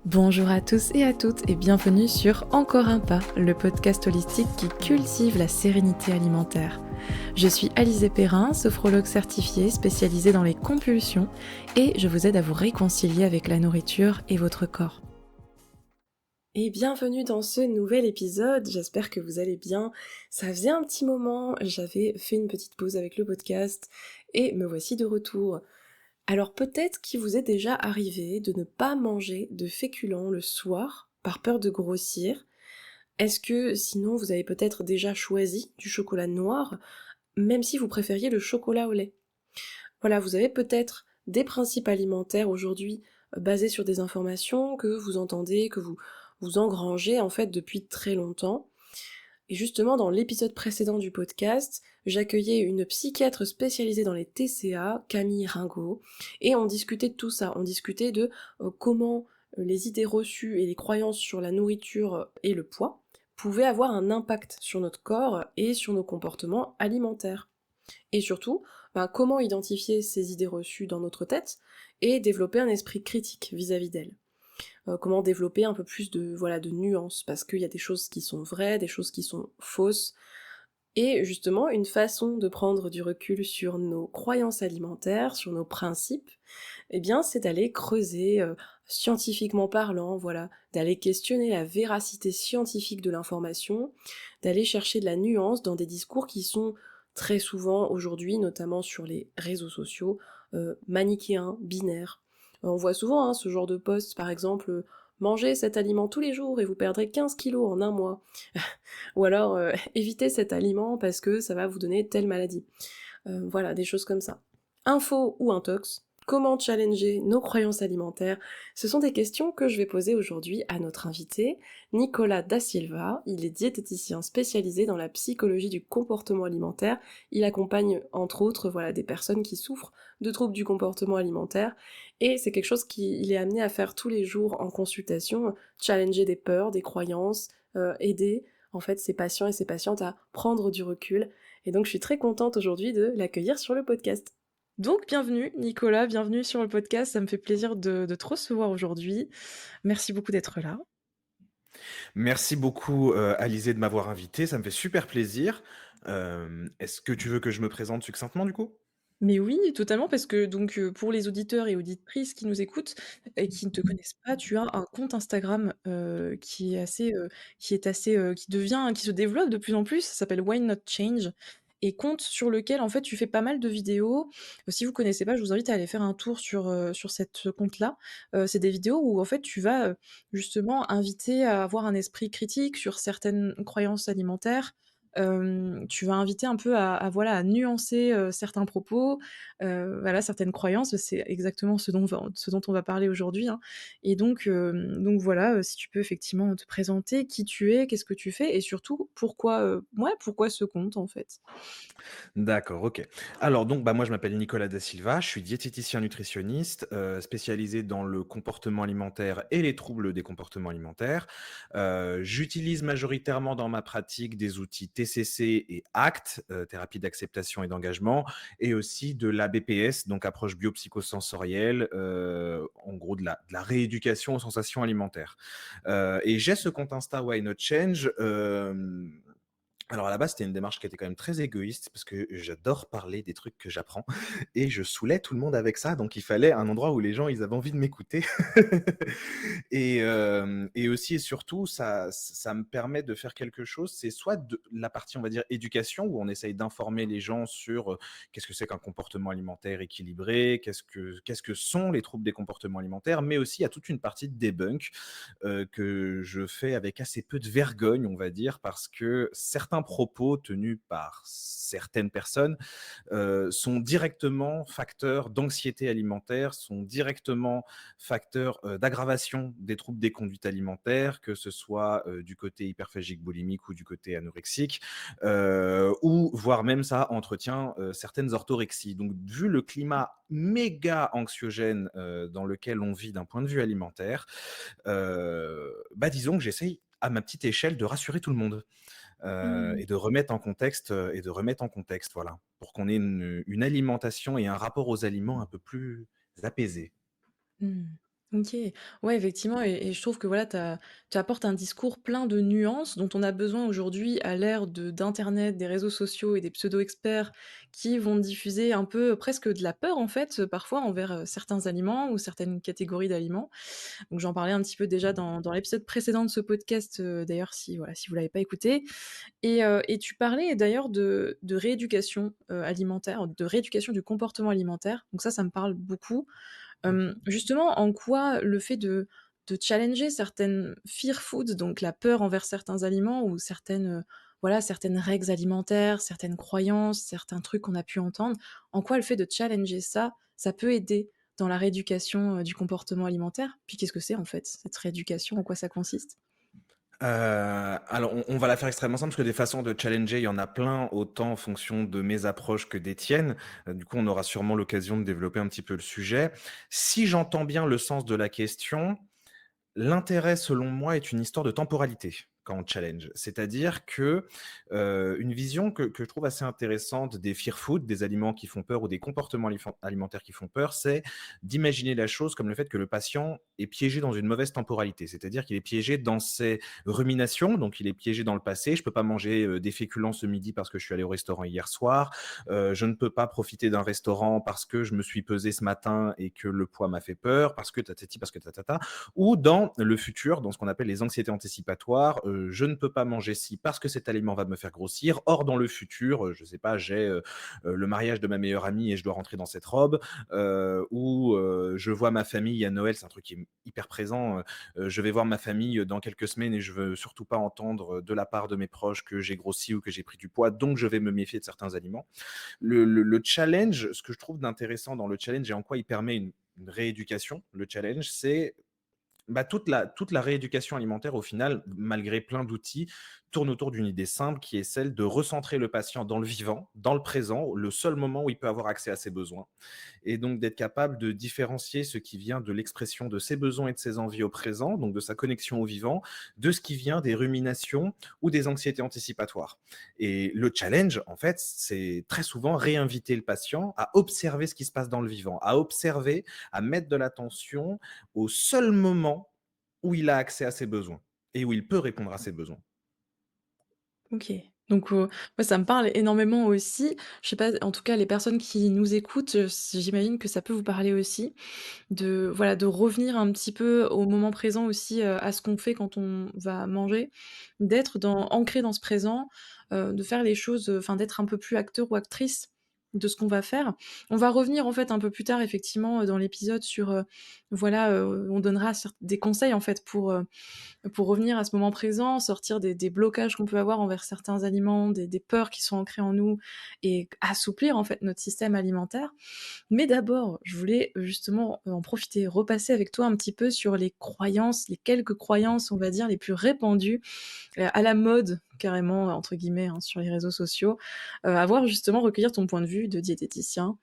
Bonjour à tous et à toutes et bienvenue sur Encore un pas, le podcast holistique qui cultive la sérénité alimentaire. Je suis Alizée Perrin, sophrologue certifiée spécialisée dans les compulsions et je vous aide à vous réconcilier avec la nourriture et votre corps. Et bienvenue dans ce nouvel épisode, j'espère que vous allez bien. Ça faisait un petit moment, j'avais fait une petite pause avec le podcast et me voici de retour. Alors peut-être qu'il vous est déjà arrivé de ne pas manger de féculents le soir par peur de grossir. Est-ce que sinon vous avez peut-être déjà choisi du chocolat noir, même si vous préfériez le chocolat au lait? Voilà, vous avez peut-être des principes alimentaires aujourd'hui basés sur des informations que vous entendez, que vous engrangez en fait depuis très longtemps. Et justement, dans l'épisode précédent du podcast, j'accueillais une psychiatre spécialisée dans les TCA, Camille Ringot, et on discutait de tout ça. On discutait de comment les idées reçues et les croyances sur la nourriture et le poids pouvaient avoir un impact sur notre corps et sur nos comportements alimentaires. Et surtout, comment identifier ces idées reçues dans notre tête et développer un esprit critique vis-à-vis d'elles. Comment développer un peu plus de nuances, parce qu'il y a des choses qui sont vraies, des choses qui sont fausses, et justement une façon de prendre du recul sur nos croyances alimentaires, sur nos principes, eh bien c'est d'aller creuser, scientifiquement parlant, voilà, d'aller questionner la véracité scientifique de l'information, d'aller chercher de la nuance dans des discours qui sont très souvent aujourd'hui, notamment sur les réseaux sociaux, manichéens, binaires. On voit souvent hein, ce genre de posts, par exemple, mangez cet aliment tous les jours et vous perdrez 15 kilos en un mois. Ou alors, évitez cet aliment parce que ça va vous donner telle maladie. Voilà, des choses comme ça. Info ou intox? Comment challenger nos croyances alimentaires? Ce sont des questions que je vais poser aujourd'hui à notre invité, Nicolas Da Silva. Il est diététicien spécialisé dans la psychologie du comportement alimentaire. Il accompagne entre autres voilà, des personnes qui souffrent de troubles du comportement alimentaire et c'est quelque chose qu'il est amené à faire tous les jours en consultation, challenger des peurs, des croyances, aider en fait ses patients et ses patientes à prendre du recul et donc je suis très contente aujourd'hui de l'accueillir sur le podcast. Donc bienvenue Nicolas, bienvenue sur le podcast, ça me fait plaisir de te recevoir aujourd'hui. Merci beaucoup d'être là. Merci beaucoup, Alizée, de m'avoir invité, ça me fait super plaisir. Est-ce que tu veux que je me présente succinctement, du coup? Mais oui, totalement, parce que donc pour les auditeurs et auditrices qui nous écoutent et qui ne te connaissent pas, tu as un compte Instagram, qui devient qui se développe de plus en plus, ça s'appelle Why Not Change et compte sur lequel, en fait, tu fais pas mal de vidéos. Si vous connaissez pas, je vous invite à aller faire un tour sur cette compte-là. C'est des vidéos où, en fait, tu vas, justement inviter à avoir un esprit critique sur certaines croyances alimentaires. Tu vas inviter un peu voilà, à nuancer, certains propos, voilà, certaines croyances. C'est exactement ce dont on va parler aujourd'hui, hein et donc voilà, si tu peux effectivement te présenter qui tu es, qu'est-ce que tu fais et surtout pourquoi, pourquoi ce compte, en fait? D'accord, OK. Alors donc, bah, moi, je m'appelle Nicolas Da Silva, je suis diététicien nutritionniste, spécialisé dans le comportement alimentaire et les troubles des comportements alimentaires. J'utilise majoritairement dans ma pratique des outils TCC et ACT, thérapie d'acceptation et d'engagement, et aussi de la BPS, donc approche biopsychosensorielle, en gros de la rééducation aux sensations alimentaires. Et j'ai ce compte Insta Why Not Change, alors à la base, c'était une démarche qui était quand même très égoïste parce que j'adore parler des trucs que j'apprends et je saoulais tout le monde avec ça, donc il fallait un endroit où les gens, ils avaient envie de m'écouter. Et aussi et surtout, ça me permet de faire quelque chose, c'est soit de la partie, on va dire, éducation, où on essaye d'informer les gens sur, qu'est-ce que c'est qu'un comportement alimentaire équilibré, qu'est-ce que sont les troubles des comportements alimentaires, mais aussi il y a toute une partie de debunk, que je fais avec assez peu de vergogne, on va dire, parce que certains propos tenus par certaines personnes sont directement facteurs d'anxiété alimentaire, sont directement facteurs d'aggravation des troubles des conduites alimentaires, que ce soit du côté hyperphagique boulimique ou du côté anorexique, ou voire même ça entretient certaines orthorexies. Donc, vu le climat méga anxiogène dans lequel on vit d'un point de vue alimentaire, bah disons que j'essaye à ma petite échelle de rassurer tout le monde. Mmh. Et de remettre en contexte, voilà, pour qu'on ait une alimentation et un rapport aux aliments un peu plus apaisé. Mmh. OK. Ouais, effectivement et je trouve que voilà, tu apportes un discours plein de nuances dont on a besoin aujourd'hui à l'ère d'internet, des réseaux sociaux et des pseudo-experts qui vont diffuser un peu presque de la peur en fait, parfois envers, certains aliments ou certaines catégories d'aliments. Donc j'en parlais un petit peu déjà dans l'épisode précédent de ce podcast, d'ailleurs si voilà, si vous l'avez pas écouté et tu parlais d'ailleurs de rééducation, alimentaire, de rééducation du comportement alimentaire. Donc ça me parle beaucoup. Mmh. Justement, en quoi le fait de challenger certaines fear foods, donc la peur envers certains aliments ou certaines, voilà, certaines règles alimentaires, certaines croyances, certains trucs qu'on a pu entendre, en quoi le fait de challenger ça, ça peut aider dans la rééducation, du comportement alimentaire? Puis qu'est-ce que c'est en fait, cette rééducation? En quoi ça consiste? Alors on va la faire extrêmement simple parce que des façons de challenger, il y en a plein, autant en fonction de mes approches que des tiennes. Du coup, on aura sûrement l'occasion de développer un petit peu le sujet. Si j'entends bien le sens de la question, l'intérêt, selon moi, est une histoire de temporalité quand on challenge. C'est-à-dire que, une vision que je trouve assez intéressante des fear food, des aliments qui font peur ou des comportements alimentaires qui font peur, c'est d'imaginer la chose comme le fait que le patient est piégé dans une mauvaise temporalité. C'est-à-dire qu'il est piégé dans ses ruminations, donc il est piégé dans le passé. Je peux pas manger, des féculents ce midi parce que je suis allé au restaurant hier soir. Je ne peux pas profiter d'un restaurant parce que je me suis pesé ce matin et que le poids m'a fait peur, parce que tatati, parce que tatata. Ou dans le futur, dans ce qu'on appelle les anxiétés anticipatoires, je ne peux pas manger ci parce que cet aliment va me faire grossir. Or, dans le futur, je sais pas, j'ai le mariage de ma meilleure amie et je dois rentrer dans cette robe, ou je vois ma famille à Noël, c'est un truc qui est hyper présent. Je vais voir ma famille dans quelques semaines et je veux surtout pas entendre de la part de mes proches que j'ai grossi ou que j'ai pris du poids, donc je vais me méfier de certains aliments. Le challenge, ce que je trouve d'intéressant dans le challenge et en quoi il permet une rééducation, le challenge, c'est bah, toute la rééducation alimentaire, au final, malgré plein d'outils, tourne autour d'une idée simple qui est celle de recentrer le patient dans le vivant, dans le présent, le seul moment où il peut avoir accès à ses besoins et donc d'être capable de différencier ce qui vient de l'expression de ses besoins et de ses envies au présent, donc de sa connexion au vivant, de ce qui vient des ruminations ou des anxiétés anticipatoires. Et le challenge, en fait, c'est très souvent réinviter le patient à observer ce qui se passe dans le vivant, à observer, à mettre de l'attention au seul moment où il a accès à ses besoins et où il peut répondre à ses besoins. OK. Donc, moi ça me parle énormément aussi. Je sais pas, en tout cas les personnes qui nous écoutent, j'imagine que ça peut vous parler aussi. De voilà, de revenir un petit peu au moment présent aussi, à ce qu'on fait quand on va manger, d'être ancré dans ce présent, de faire les choses, enfin d'être un peu plus acteur ou actrice de ce qu'on va faire. On va revenir en fait un peu plus tard effectivement, dans l'épisode sur, voilà, on donnera des conseils en fait pour revenir à ce moment présent, sortir des blocages qu'on peut avoir envers certains aliments, des peurs qui sont ancrées en nous et assouplir en fait notre système alimentaire. Mais d'abord, je voulais justement, en profiter, repasser avec toi un petit peu sur les croyances, les quelques croyances, on va dire, les plus répandues, à la mode carrément, entre guillemets, hein, sur les réseaux sociaux. À justement recueillir ton point de vue de diététicien.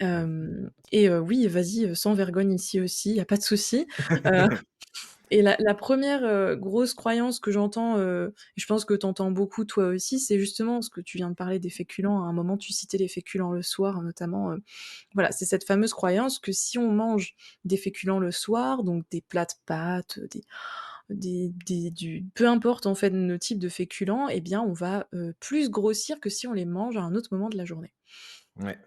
Oui, vas-y, sans vergogne ici aussi, il y a pas de souci. Heu et la 1re, grosse croyance que j'entends, et je pense que tu entends beaucoup toi aussi, c'est justement ce que tu viens de parler des féculents. À un moment, tu citais les féculents le soir, notamment, voilà, c'est cette fameuse croyance que si on mange des féculents le soir, donc des plats de pâtes, des du peu importe en fait le type de féculents, eh bien on va, plus grossir que si on les mange à un autre moment de la journée. Ouais.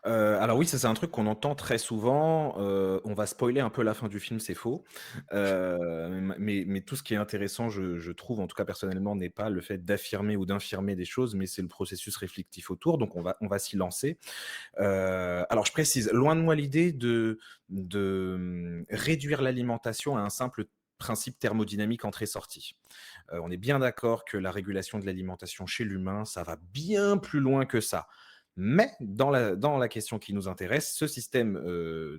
Alors oui, ça c'est un truc qu'on entend très souvent, on va spoiler un peu la fin du film, c'est faux. Mais tout ce qui est intéressant, je trouve, en tout cas personnellement, n'est pas le fait d'affirmer ou d'infirmer des choses, mais c'est le processus réflectif autour, donc on va s'y lancer. Alors je précise, loin de moi l'idée de réduire l'alimentation à un simple principe thermodynamique entrée-sortie. On est bien d'accord que la régulation de l'alimentation chez l'humain, ça va bien plus loin que ça. Mais dans la question qui nous intéresse, ce système,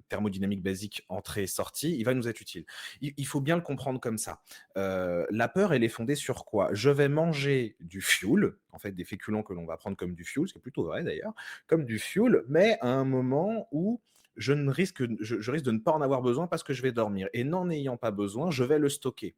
thermodynamique basique entrée-sortie, il va nous être utile. Il faut bien le comprendre comme ça. La peur, elle est fondée sur quoi? Je vais manger du fuel, en fait des féculents que l'on va prendre comme du fuel, ce qui est plutôt vrai d'ailleurs, comme du fuel, mais à un moment où je risque de ne pas en avoir besoin parce que je vais dormir et n'en ayant pas besoin, je vais le stocker.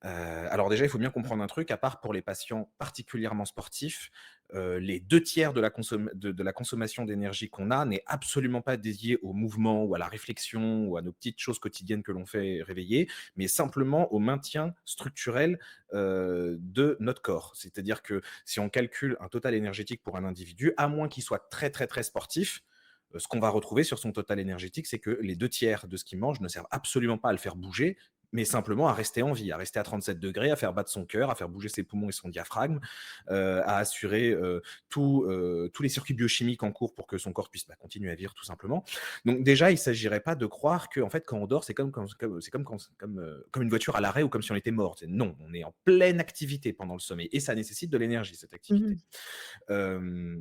Alors déjà, il faut bien comprendre un truc, à part pour les patients particulièrement sportifs, les 2 tiers de la consommation d'énergie qu'on a n'est absolument pas dédié au mouvement ou à la réflexion ou à nos petites choses quotidiennes que l'on fait réveiller, mais simplement au maintien structurel, de notre corps. C'est-à-dire que si on calcule un total énergétique pour un individu, à moins qu'il soit très, très, très sportif, ce qu'on va retrouver sur son total énergétique, c'est que les 2 tiers de ce qu'il mange ne servent absolument pas à le faire bouger, mais simplement à rester en vie, à rester à 37 degrés, à faire battre son cœur, à faire bouger ses poumons et son diaphragme, à assurer tous les circuits biochimiques en cours pour que son corps puisse continuer à vivre tout simplement. Donc déjà, il ne s'agirait pas de croire que en fait, quand on dort, c'est comme une voiture à l'arrêt ou comme si on était mort. Non, on est en pleine activité pendant le sommeil et ça nécessite de l'énergie, cette activité. Mmh. Euh,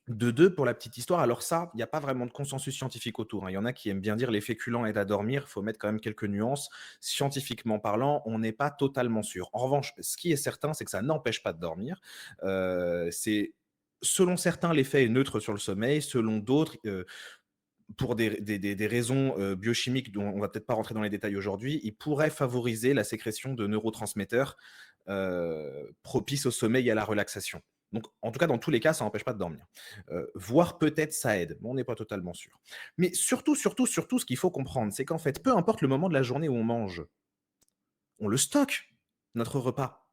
de 2, pour la petite histoire, alors ça, il y a pas vraiment de consensus scientifique autour, hein. Il y en a qui aiment bien dire: «Les féculents aident à dormir». Il faut mettre quand même quelques nuances. Scientifiquement parlant, on n'est pas totalement sûr. En revanche, ce qui est certain, c'est que ça n'empêche pas de dormir. C'est selon certains, l'effet est neutre sur le sommeil, selon d'autres, pour des raisons, biochimiques dont on va peut-être pas rentrer dans les détails aujourd'hui, il pourrait favoriser la sécrétion de neurotransmetteurs, propices au sommeil et à la relaxation. Donc en tout cas, dans tous les cas, ça n'empêche pas de dormir. Voire peut-être ça aide, mais on n'est pas totalement sûr. Mais surtout, surtout, surtout, ce qu'il faut comprendre, c'est qu'en fait, peu importe le moment de la journée où on mange, on le stocke, notre repas.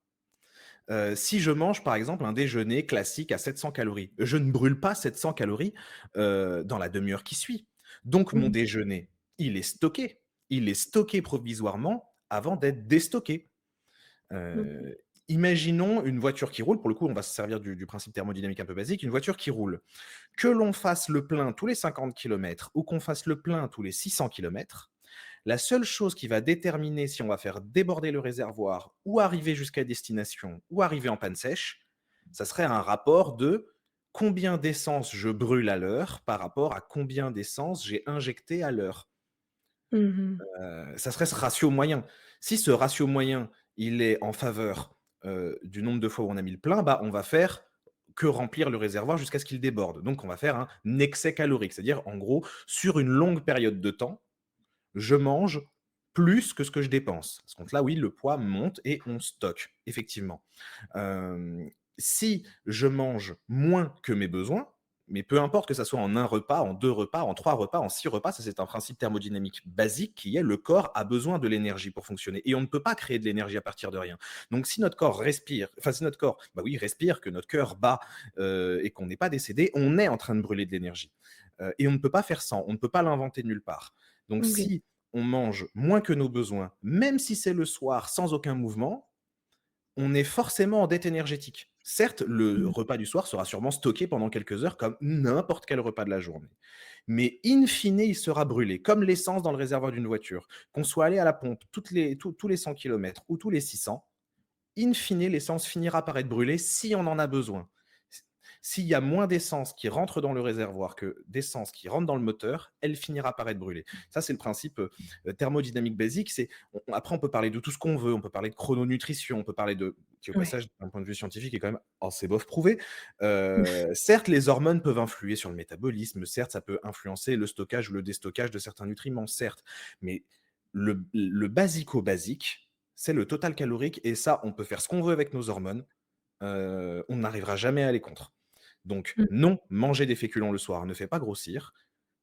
Si je mange, par exemple, un déjeuner classique à 700 calories, je ne brûle pas 700 calories, dans la demi-heure qui suit. Donc mon Mmh. déjeuner, il est stocké. Il est stocké provisoirement avant d'être déstocké. OK. Heu, Imaginons une voiture qui roule, pour le coup, on va se servir du principe thermodynamique un peu basique, une voiture qui roule. Que l'on fasse le plein tous les 50 kilomètres ou qu'on fasse le plein tous les 600 kilomètres, la seule chose qui va déterminer si on va faire déborder le réservoir ou arriver jusqu'à destination ou arriver en panne sèche, ça serait un rapport de combien d'essence je brûle à l'heure par rapport à combien d'essence j'ai injecté à l'heure. Mmh. Ça serait ce ratio moyen. Si ce ratio moyen, il est en faveur, du nombre de fois où on a mis le plein, bah, on va faire que remplir le réservoir jusqu'à ce qu'il déborde. Donc on va faire un excès calorique. C'est-à-dire, en gros, sur une longue période de temps, je mange plus que ce que je dépense. À ce compte-là, oui, le poids monte et on stocke, effectivement. Hem, Si je mange moins que mes besoins, mais peu importe que ça soit en un repas, en 2 repas, en 3 repas, en 6 repas, ça c'est un principe thermodynamique basique qui est: le corps a besoin de l'énergie pour fonctionner et on ne peut pas créer de l'énergie à partir de rien. Donc si notre corps respire, enfin si notre corps, bah oui, respire, que notre cœur bat, et qu'on n'est pas décédé, on est en train de brûler de l'énergie. Et on ne peut pas faire sans, on ne peut pas l'inventer de nulle part. Donc OK. si on mange moins que nos besoins, même si c'est le soir sans aucun mouvement, on est forcément en dette énergétique. Certes, le Mmh. repas du soir sera sûrement stocké pendant quelques heures comme n'importe quel repas de la journée. Mais in fine, il sera brûlé, comme l'essence dans le réservoir d'une voiture. Qu'on soit allé à la pompe tous les 100 kilomètres ou tous les 600, in fine, l'essence finira par être brûlée si on en a besoin. S'il y a moins d'essence qui rentre dans le réservoir que d'essence qui rentre dans le moteur, elle finira par être brûlée. Ça, c'est le principe thermodynamique basique. Après, on peut parler de tout ce qu'on veut. On peut parler de chrononutrition. On peut parler de, qui au Ouais. passage, d'un point de vue scientifique, est quand même assez bof prouvé. Certes, les hormones peuvent influer sur le métabolisme. Certes, ça peut influencer le stockage ou le déstockage de certains nutriments. Certes, mais le basico-basique, c'est le total calorique. Et ça, on peut faire ce qu'on veut avec nos hormones. On n'arrivera jamais à aller contre. Donc Mmh. non, manger des féculents le soir ne fait pas grossir,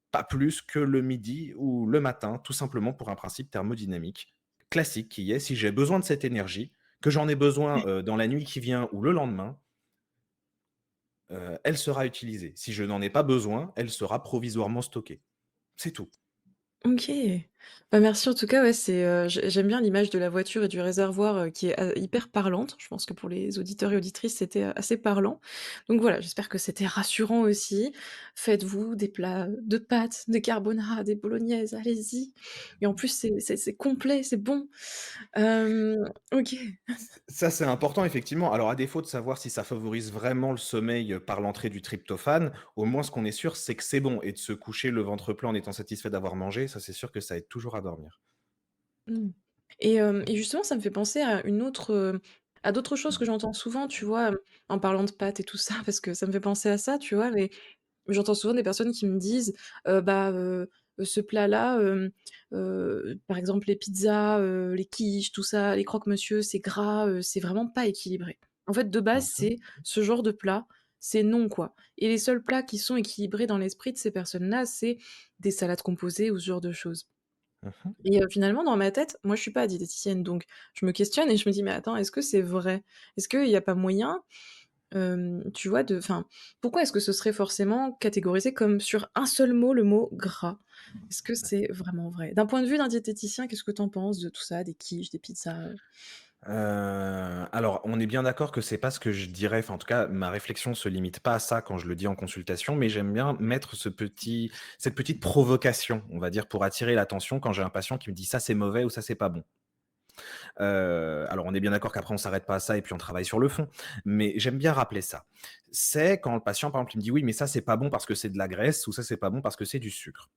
pas plus que le midi ou le matin, tout simplement pour un principe thermodynamique classique qui est: si j'ai besoin de cette énergie, que j'en ai besoin, Ouais. dans la nuit qui vient ou le lendemain, elle sera utilisée. Si je n'en ai pas besoin, elle sera provisoirement stockée. C'est tout. OK. Bah, merci en tout cas, ouais, j'aime bien l'image de la voiture et du réservoir, qui est, hyper parlante. Je pense que pour les auditeurs et auditrices, c'était, assez parlant. Donc voilà, j'espère que c'était rassurant aussi. Faites-vous des plats, de pâtes, des carbonara, des bolognaises, allez-y et en plus c'est complet, c'est bon. OK. Ça, c'est important effectivement. Alors à défaut de savoir si ça favorise vraiment le sommeil, par l'entrée du tryptophane, au moins ce qu'on est sûr, c'est que c'est bon, et de se coucher le ventre plein en étant satisfait d'avoir mangé, ça c'est sûr que ça aide toujours à dormir. Mmh. Et justement, ça me fait penser à une autre, à d'autres choses que j'entends souvent, tu vois? En parlant de pâtes et tout ça, parce que ça me fait penser à ça, tu vois? Mais j'entends souvent des personnes qui me disent, bah, ce plat-là, par exemple les pizzas, les quiches, tout ça, les croque-monsieur, c'est gras, c'est vraiment pas équilibré. En fait, de base, Mmh. c'est ce genre de plat, c'est non, quoi, et les seuls plats qui sont équilibrés dans l'esprit de ces personnes-là, c'est des salades composées ou ce genre de choses. Mmh. Et finalement, dans ma tête, moi, je suis pas diététicienne, donc je me questionne et je me dis: «Mais attends, est-ce que c'est vrai? Est-ce qu'il y a pas moyen, tu vois, de enfin, pourquoi est-ce que ce serait forcément catégorisé comme sur un seul mot, le mot gras? Est-ce que c'est vraiment vrai?» D'un point de vue d'un diététicien, qu'est-ce que tu en penses de tout ça, des quiches, des pizzas? Alors, on est bien d'accord que c'est pas ce que je dirais, enfin, en tout cas, ma réflexion se limite pas à ça quand je le dis en consultation, mais j'aime bien mettre cette petite provocation, on va dire, pour attirer l'attention quand j'ai un patient qui me dit: «Ça, c'est mauvais» ou «Ça, c'est pas bon». Alors on est bien d'accord qu'après on s'arrête pas à ça et puis on travaille sur le fond, mais j'aime bien rappeler ça. C'est quand le patient, par exemple, il me dit: «Oui, mais ça, c'est pas bon parce que c'est de la graisse» ou «Ça, c'est pas bon parce que c'est du sucre».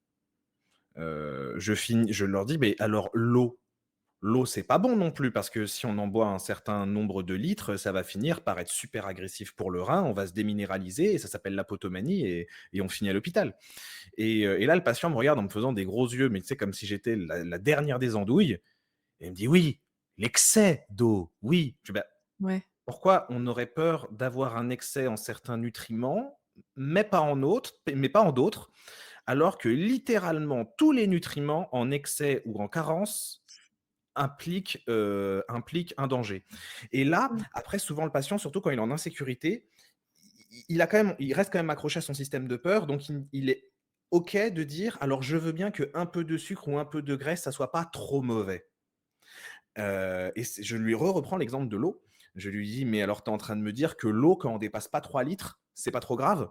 Je leur dis: «Mais alors l'eau, c'est pas bon non plus parce que si on en boit un certain nombre de litres, ça va finir par être super agressif pour le rein, on va se déminéraliser et ça s'appelle l'apotomanie et on finit à l'hôpital». Et là, le patient me regarde en me faisant des gros yeux, mais tu sais, comme si j'étais la dernière des andouilles et il me dit: «Oui, l'excès d'eau, oui». Je dis: «Bah, Ouais. pourquoi on aurait peur d'avoir un excès en certains nutriments, mais pas en d'autres, alors que littéralement tous les nutriments en excès ou en carence impliquent un danger». Et là, Mmh. après souvent le patient, surtout quand il est en insécurité, il reste quand même accroché à son système de peur, donc il est OK de dire: «Alors je veux bien qu'un peu de sucre ou un peu de graisse, ça soit pas trop mauvais». Et je lui reprends l'exemple de l'eau. Je lui dis: «Mais alors tu es en train de me dire que l'eau, quand on dépasse pas 3 litres, c'est pas trop grave?»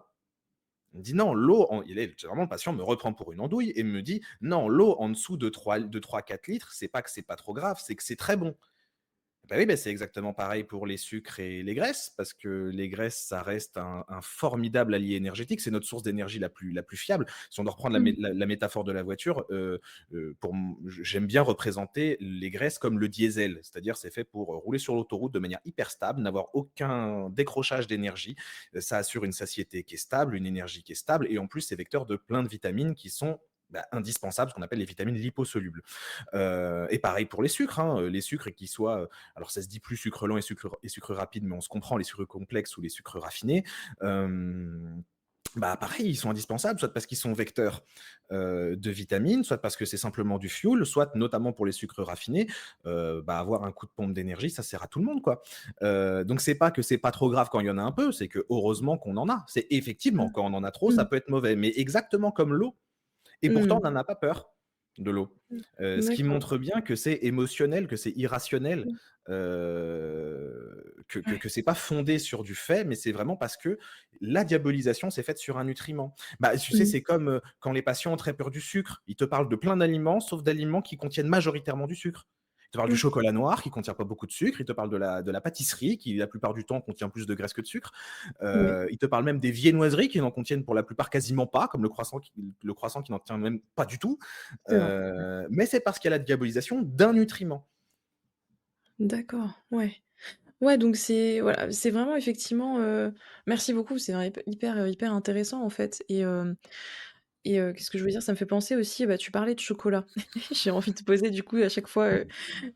Il me dit: «Non, l'eau en» il est généralement le patient me reprend pour une andouille et me dit: «Non, l'eau en dessous de 3-4 litres, c'est pas que c'est pas trop grave, c'est que c'est très bon». Bah oui, bah, c'est exactement pareil pour les sucres et les graisses, parce que les graisses, ça reste un formidable allié énergétique. C'est notre source d'énergie la plus fiable. Si on doit reprendre Mmh. la métaphore de la voiture, j'aime bien représenter les graisses comme le diesel. C'est-à-dire, c'est fait pour rouler sur l'autoroute de manière hyper stable, n'avoir aucun décrochage d'énergie. Ça assure une satiété qui est stable, une énergie qui est stable, et en plus, c'est vecteur de plein de vitamines qui sont indispensables, ce qu'on appelle les vitamines liposolubles. Et pareil pour les sucres, hein, les sucres qui soient, alors ça se dit plus sucre lent et sucre rapide, mais on se comprend, les sucres complexes ou les sucres raffinés. Pareil, ils sont indispensables, soit parce qu'ils sont vecteurs de vitamines, soit parce que c'est simplement du fuel, soit notamment pour les sucres raffinés, avoir un coup de pompe d'énergie, ça sert à tout le monde, quoi. Donc c'est pas que c'est pas trop grave quand il y en a un peu, c'est que heureusement qu'on en a. C'est effectivement, Mmh. quand on en a trop, ça Mmh. peut être mauvais, mais exactement comme l'eau. Et pourtant, Mmh. on n'en a pas peur de l'eau. Ce qui D'accord. montre bien que c'est émotionnel, que c'est irrationnel, Mmh. que Ouais. c'est pas fondé sur du fait, mais c'est vraiment parce que la diabolisation s'est faite sur un nutriment. Tu sais, Mmh. c'est comme, quand les patients ont très peur du sucre. Ils te parlent de plein d'aliments, sauf d'aliments qui contiennent majoritairement du sucre. Ils te parlent du Mmh. chocolat noir qui contient pas beaucoup de sucre, ils te parlent de la pâtisserie qui, la plupart du temps, contient plus de graisse que de sucre. Oui, Ils te parlent même des viennoiseries qui n'en contiennent pour la plupart quasiment pas, comme le croissant qui n'en tient même pas du tout. c'est vrai. Mais c'est parce qu'il y a la diabolisation d'un nutriment. D'accord, ouais. Ouais, donc c'est voilà, c'est vraiment effectivement, merci beaucoup, c'est vrai hyper, hyper intéressant en fait et qu'est-ce que je veux dire? Ça me fait penser aussi, bah, tu parlais de chocolat. J'ai envie de te poser du coup à chaque fois,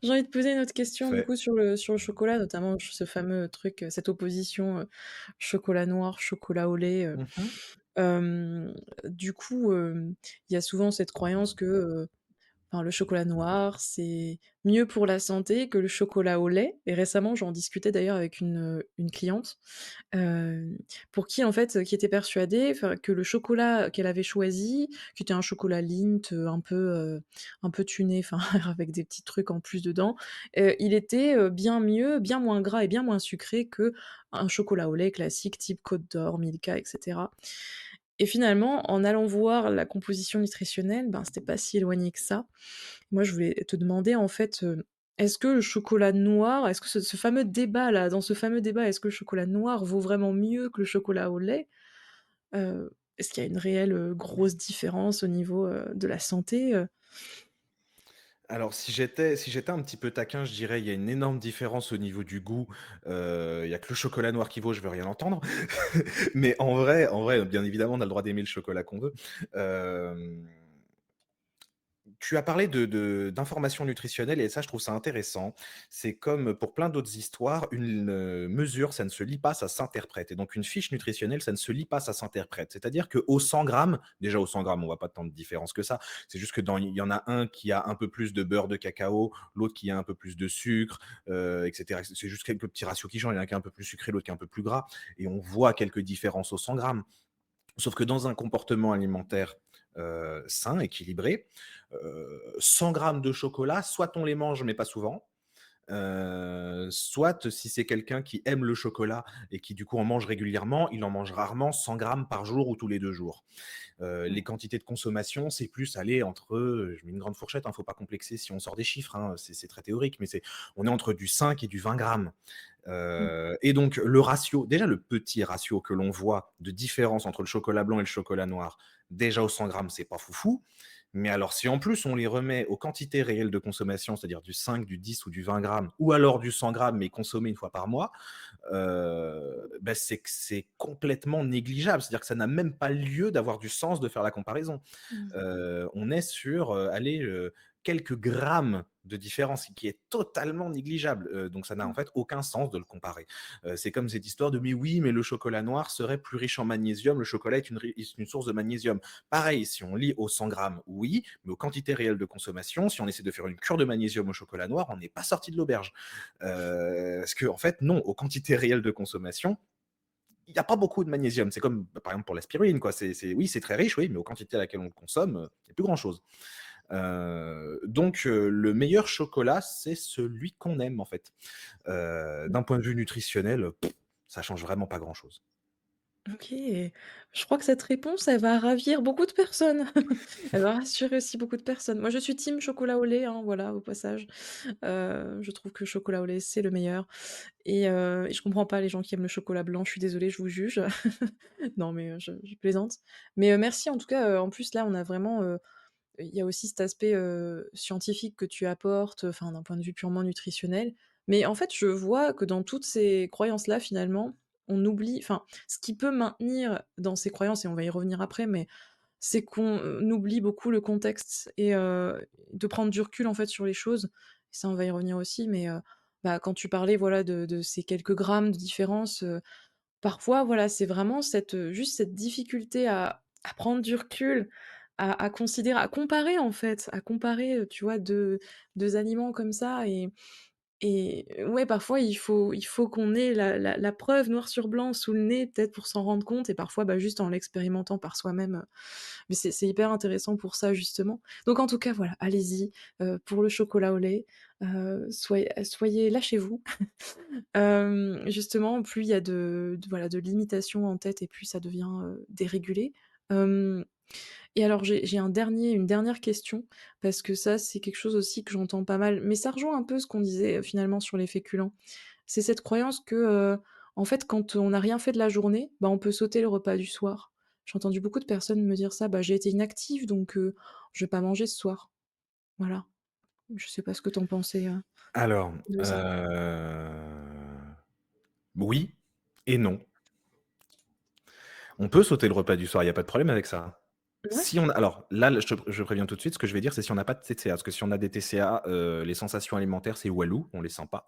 j'ai envie de poser une autre question du Fait. coup sur le chocolat, notamment ce fameux truc, cette opposition, chocolat noir, chocolat au lait, Mmh mh. du coup, il y a souvent cette croyance que, enfin, le chocolat noir, c'est mieux pour la santé que le chocolat au lait et récemment, j'en discutais d'ailleurs avec une cliente, heu, pour qui en fait, qui était persuadée, enfin, que le chocolat qu'elle avait choisi, qui était un chocolat Lindt, un peu tuné, enfin avec des petits trucs en plus dedans, il était, bien mieux, bien moins gras et bien moins sucré qu'un chocolat au lait classique type Côte d'Or, Milka et cetera. Et finalement, en allant voir la composition nutritionnelle, ben, c'était pas si éloigné que ça. Moi, je voulais te demander, en fait, est-ce que le chocolat noir est-ce que ce fameux débat-là, dans ce fameux débat, est-ce que le chocolat noir vaut vraiment mieux que le chocolat au lait? Est-ce qu'il y a une réelle, grosse différence au niveau, de la santé, Alors si j'étais un petit peu taquin, je dirais: «Il y a une énorme différence au niveau du goût, il y a que le chocolat noir qui vaut, je veux rien entendre». Mais en vrai, bien évidemment, on a le droit d'aimer le chocolat qu'on veut. Hem Tu as parlé d'informations nutritionnelles et ça, je trouve ça intéressant. C'est comme pour plein d'autres histoires, une, mesure, ça ne se lit pas, ça s'interprète et donc une fiche nutritionnelle, ça ne se lit pas, ça s'interprète. C'est-à-dire qu'au 100 grammes, déjà au 100 grammes, on voit pas tant de différence que ça. C'est juste que dans il y en a un qui a un peu plus de beurre de cacao, l'autre qui a un peu plus de sucre, et cetera. C'est juste quelques petits ratios qui changent. Il y en a un qui est un peu plus sucré, l'autre qui est un peu plus gras et on voit quelques différences au 100 grammes. Sauf que dans un comportement alimentaire, sain, équilibré, 100 grammes de chocolat, soit on les mange, mais pas souvent, soit si c'est quelqu'un qui aime le chocolat et qui du coup en mange régulièrement, il en mange rarement 100 grammes par jour ou tous les 2 jours. Les Ouais. quantités de consommation, c'est plus aller entre, je mets une grande fourchette, hein, faut pas complexer si on sort des chiffres, hein, c'est très théorique, mais on est entre du 5 et du 20 grammes. Mmh. Et donc le ratio, déjà le petit ratio que l'on voit de différence entre le chocolat blanc et le chocolat noir, déjà au 100 grammes, c'est pas foufou. Mais alors si en plus on les remet aux quantités réelles de consommation, c'est-à-dire du 5, du 10 ou du 20 grammes, ou alors du 100 grammes mais consommé une fois par mois, bah, c'est que c'est complètement négligeable. C'est-à-dire que ça n'a même pas lieu d'avoir du sens de faire la comparaison. Mmh. On est sur, allez, quelques grammes de différence, qui est totalement négligeable. Donc ça n'a en Mmh. fait aucun sens de le comparer. C'est comme cette histoire de: «Mais oui, mais le chocolat noir serait plus riche en magnésium, le chocolat est une source de magnésium». Pareil, si on lit au 100 grammes, oui, mais aux quantités réelles de consommation, si on essaie de faire une cure de magnésium au chocolat noir, on n'est pas sorti de l'auberge. Parce qu'en en fait, non, aux quantités réelles de consommation, il n'y a pas beaucoup de magnésium. C'est comme, bah, par exemple, pour l'aspirine, quoi. Oui, c'est très riche, oui, mais aux quantités à laquelle on le consomme, il n'y a plus grand-chose. Donc, le meilleur chocolat, c'est celui qu'on aime, en fait. Mmh. D'un point de vue nutritionnel, ça change vraiment pas grand-chose. OK. Je crois que cette réponse, elle va ravir beaucoup de personnes. Elle va rassurer aussi beaucoup de personnes. Moi, je suis team chocolat au lait, hein, voilà, au passage. Je trouve que le chocolat au lait, c'est le meilleur et je comprends pas les gens qui aiment le chocolat blanc, je suis désolée, je vous juge. Non, mais je plaisante. Mais merci en tout cas, en plus, là, on a vraiment, il y a aussi cet aspect, scientifique que tu apportes, enfin, d'un point de vue purement nutritionnel. Mais en fait, je vois que dans toutes ces croyances-là, finalement, on oublie enfin, ce qui peut maintenir dans ces croyances et on va y revenir après, mais c'est qu'on, oublie beaucoup le contexte et de prendre du recul, en fait, sur les choses. Ça, on va y revenir aussi, mais bah, quand tu parlais, voilà, de ces quelques grammes de différence, parfois, voilà, c'est vraiment cette, juste cette difficulté à prendre du recul, à considérer, à comparer, en fait, à comparer, tu vois, deux aliments comme ça et ouais, parfois, il faut qu'on ait la preuve noir sur blanc sous le nez, peut-être pour s'en rendre compte et parfois, bah, juste en l'expérimentant par soi-même, mais c'est hyper intéressant pour ça, justement. Donc en tout cas, voilà, allez-y, pour le chocolat au lait, soyez lâchez-vous. Justement, plus il y a voilà, de limitations en tête et plus ça devient, dérégulé. Hem et alors j'ai une dernière question parce que ça, c'est quelque chose aussi que j'entends pas mal, mais ça rejoint un peu ce qu'on disait, finalement sur les féculents. C'est cette croyance que, en fait, quand on n'a rien fait de la journée, bah, on peut sauter le repas du soir. J'ai entendu beaucoup de personnes me dire ça: «Bah, j'ai été inactive donc je vais pas manger ce soir». Voilà. Je sais pas ce que tu en pensais, Alors, de ça? oui et non. On peut sauter le repas du soir, il y a pas de problème avec ça. Ouais. Si on a alors là, je préviens tout de suite, ce que je vais dire, c'est si on n'a pas de TCA. Parce que si on a des TCA, les sensations alimentaires, c'est walou, on les sent pas.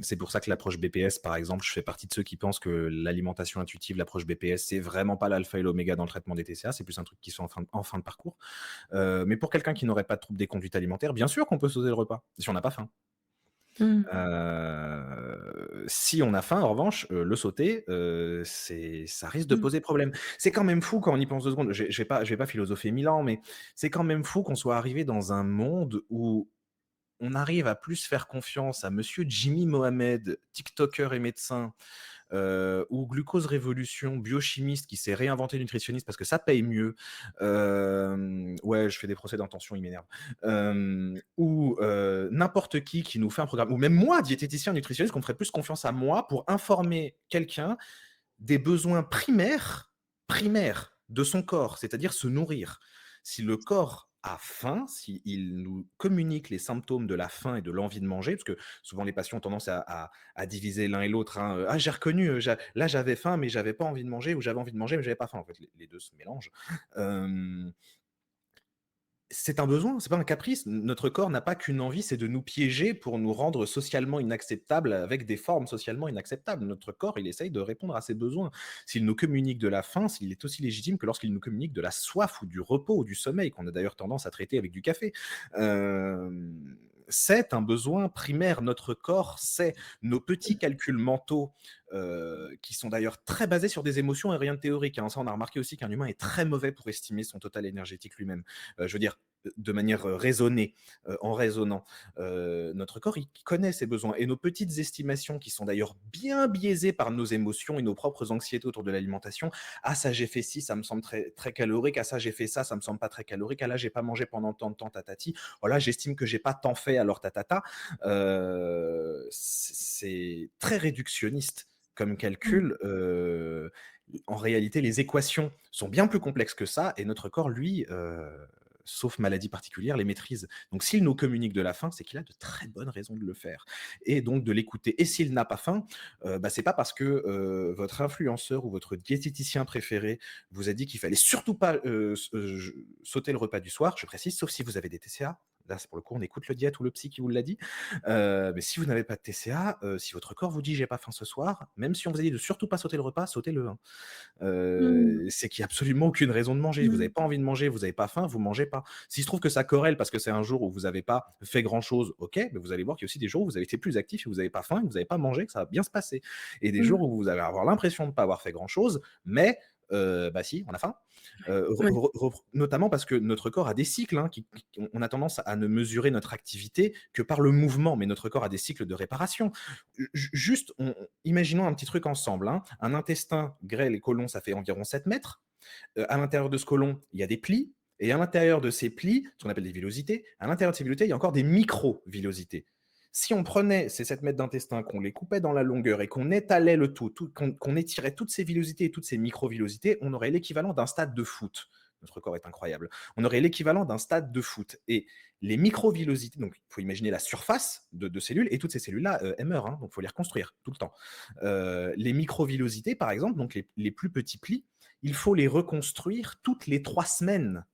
C'est pour ça que l'approche BPS, par exemple, je fais partie de ceux qui pensent que l'alimentation intuitive, l'approche BPS, c'est vraiment pas l'alpha et l'oméga dans le traitement des TCA, c'est plus un truc qui sont en fin de parcours. Mais pour quelqu'un qui n'aurait pas de troubles des conduites alimentaires, bien sûr qu'on peut sauter le repas, si on n'a pas faim. Mmh. Si on a faim, en revanche, le sauter, ça risque de Mmh. poser problème. C'est quand même fou quand on y pense 2 secondes. Je vais pas philosopher 1000 ans, mais c'est quand même fou qu'on soit arrivé dans un monde où on arrive à plus faire confiance à monsieur Jimmy Mohamed, tiktoker et médecin, ou Glucose Révolution, biochimiste qui s'est réinventé nutritionniste parce que ça paye mieux. Ouais, je fais des procès d'intention, il m'énerve. Ou n'importe qui nous fait un programme, ou même moi, diététicien nutritionniste, qu'on ferait plus confiance à moi pour informer quelqu'un des besoins primaires de son corps, c'est-à-dire se nourrir. Si le corps a faim, s'il nous communique les symptômes de la faim et de l'envie de manger, parce que souvent les patients ont tendance à diviser l'un et l'autre, hein. «Ah, j'ai reconnu, là j'avais faim mais j'avais pas envie de manger» ou «J'avais envie de manger mais j'avais pas faim». En fait, les 2 se mélangent. Hem C'est un besoin, c'est pas un caprice. Notre corps n'a pas qu'une envie, c'est de nous piéger pour nous rendre socialement inacceptables avec des formes socialement inacceptables. Notre corps, il essaye de répondre à ses besoins. S'il nous communique de la faim, il est aussi légitime que lorsqu'il nous communique de la soif ou du repos ou du sommeil, qu'on a d'ailleurs tendance à traiter avec du café. C'est un besoin primaire. Notre corps sait. Nos petits calculs mentaux, qui sont d'ailleurs très basés sur des émotions et rien de théorique, hein. Ça, on a remarqué aussi qu'un humain est très mauvais pour estimer son total énergétique lui-même. Je veux dire, de manière raisonnée, en raisonnant. Notre corps, il connaît ses besoins et nos petites estimations, qui sont d'ailleurs bien biaisées par nos émotions et nos propres anxiétés autour de l'alimentation. Ah, ça, j'ai fait ci, ça me semble très, très calorique. Ah, ça, j'ai fait ça me semble pas très calorique. Ah, là, j'ai pas mangé pendant tant de temps, tatati. Voilà, j'estime que j'ai pas tant fait, alors tatata. C'est très réductionniste comme Mmh. calcul. En réalité, les équations sont bien plus complexes que ça et notre corps, lui, sauf maladie particulière, les maîtrise. Donc s'il nous communique de la faim, c'est qu'il a de très bonnes raisons de le faire et donc de l'écouter. Et s'il n'a pas faim, bah, c'est pas parce que, votre influenceur ou votre diététicien préféré vous a dit qu'il fallait surtout pas, sauter le repas du soir, je précise, sauf si vous avez des TCA. Là, c'est pour le coup, on écoute le diète ou le psy qui vous l'a dit. Mais si vous n'avez pas de TCA, si votre corps vous dit: «J'ai pas faim ce soir», même si on vous a dit de surtout pas sauter le repas, sautez-le, hein. Mmh. C'est qu'il y a absolument aucune raison de manger. Vous avez Mmh. pas envie de manger, vous avez pas faim, vous mangez pas. S'il se trouve que ça corrèle parce que c'est un jour où vous avez pas fait grand chose, OK, mais vous allez voir qu'il y a aussi des jours où vous avez été plus actif et vous avez pas faim et vous avez pas mangé, que ça va bien se passer. Et des jours Mmh. où vous allez avoir l'impression de pas avoir fait grand chose, mais bah si, on a faim. Ouais. Notamment parce que notre corps a des cycles, hein, on a tendance à ne mesurer notre activité que par le mouvement, mais notre corps a des cycles de réparation. Juste, imaginons un petit truc ensemble, hein. Un intestin, grêle et côlon, ça fait environ 7 mètres. À l'intérieur de ce côlon, il y a des plis. Et à l'intérieur de ces plis, ce qu'on appelle des villosités, à l'intérieur de ces villosités, il y a encore des micro-villosités. Si on prenait ces 7 mètres d'intestin, qu'on les coupait dans la longueur et qu'on étalait le tout, qu'on étirait toutes ces villosités et toutes ces micro-villosités, on aurait l'équivalent d'un stade de foot. Notre corps est incroyable. On aurait l'équivalent d'un stade de foot. Et les micro-villosités, donc il faut imaginer la surface de cellules, et toutes ces cellules-là, elles meurent, hein, donc il faut les reconstruire tout le temps. Les micro-villosités, par exemple, donc les plus petits plis, il faut les reconstruire toutes les 3 semaines.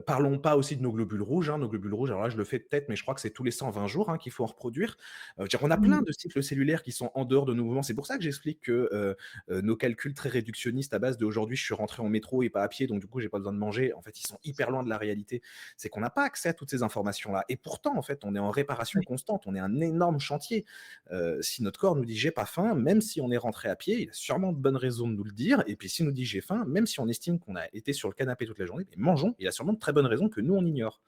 Parlons pas aussi de nos globules rouges, hein. Nos globules rouges, alors là, je le fais de tête, mais je crois que c'est tous les 120 jours, hein, qu'il faut en reproduire. Je veux dire, on a plein Mmh. de cycles cellulaires qui sont en dehors de nos mouvements. C'est pour ça que j'explique que, nos calculs très réductionnistes à base de: «Aujourd'hui, je suis rentré en métro et pas à pied, donc du coup, j'ai pas besoin de manger», en fait, ils sont hyper loin de la réalité. C'est qu'on n'a pas accès à toutes ces informations-là et pourtant, en fait, on est en réparation Ouais. constante, on est un énorme chantier. Si notre corps nous dit: «J'ai pas faim», même si on est rentré à pied, il a sûrement de bonnes raisons de nous le dire. Et puis s'il nous dit: «J'ai faim», même si on estime qu'on a été sur le canapé toute la journée, mais mangeons, il y a sûrement de très bonnes raisons que nous on ignore.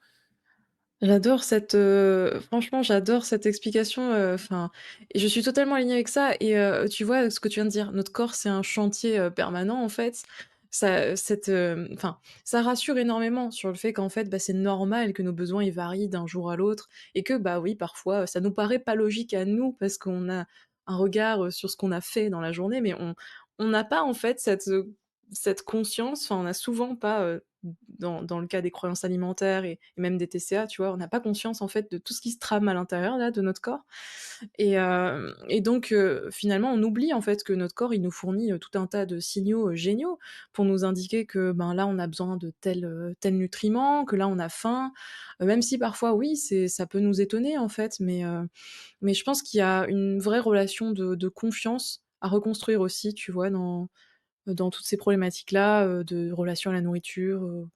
J'adore cette, franchement, j'adore cette explication, enfin et je suis totalement alignée avec ça et tu vois, ce que tu viens de dire, notre corps, c'est un chantier, permanent, en fait. Enfin, ça rassure énormément sur le fait qu'en fait, bah, c'est normal que nos besoins, ils varient d'un jour à l'autre et que, bah, oui, parfois, ça nous paraît pas logique à nous parce qu'on a un regard, sur ce qu'on a fait dans la journée, mais on n'a pas, en fait, cette conscience, enfin, on n'a souvent pas, dans le cas des croyances alimentaires et même des TCA, tu vois? On n'a pas conscience, en fait, de tout ce qui se trame à l'intérieur, là, de notre corps et donc finalement, on oublie, en fait, que notre corps, il nous fournit, tout un tas de signaux, géniaux pour nous indiquer que, ben, là, on a besoin de tel nutriment, que là, on a faim. Même si parfois, oui, ça peut nous étonner, en fait, mais je pense qu'il y a une vraie relation de confiance à reconstruire aussi, tu vois? Dans toutes ces problématiques-là, de relation à la nourriture,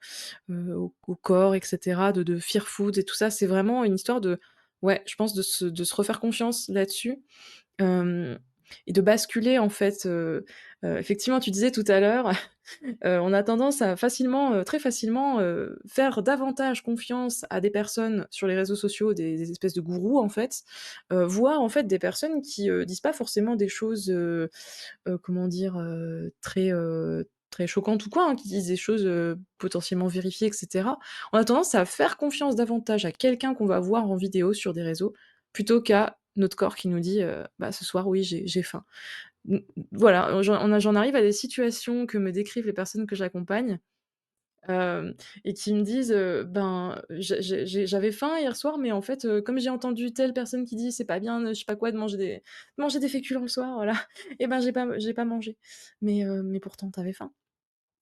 au corps et cetera, de fear food et tout ça. C'est vraiment une histoire de ouais, je pense de se refaire confiance là-dessus, hem et de basculer en fait, effectivement tu disais tout à l'heure, on a tendance à facilement, très facilement, faire davantage confiance à des personnes sur les réseaux sociaux, des espèces de gourous en fait, voire en fait des personnes qui, disent pas forcément des choses, comment dire? Très choquantes ou quoi, hein, qui disent des choses, potentiellement vérifiées et cetera. On a tendance à faire confiance davantage à quelqu'un qu'on va voir en vidéo sur des réseaux, plutôt qu'à notre corps qui nous dit, «Bah, ce soir, oui, j'ai faim». Voilà, j'en arrive à des situations que me décrivent les personnes que j'accompagne, hem et qui me disent, «Ben, j'avais faim hier soir, mais en fait, comme j'ai entendu telle personne qui dit: "C'est pas bien, je sais pas quoi, de manger des féculents le soir", voilà et ben, j'ai pas mangé». Mais pourtant tu avais faim.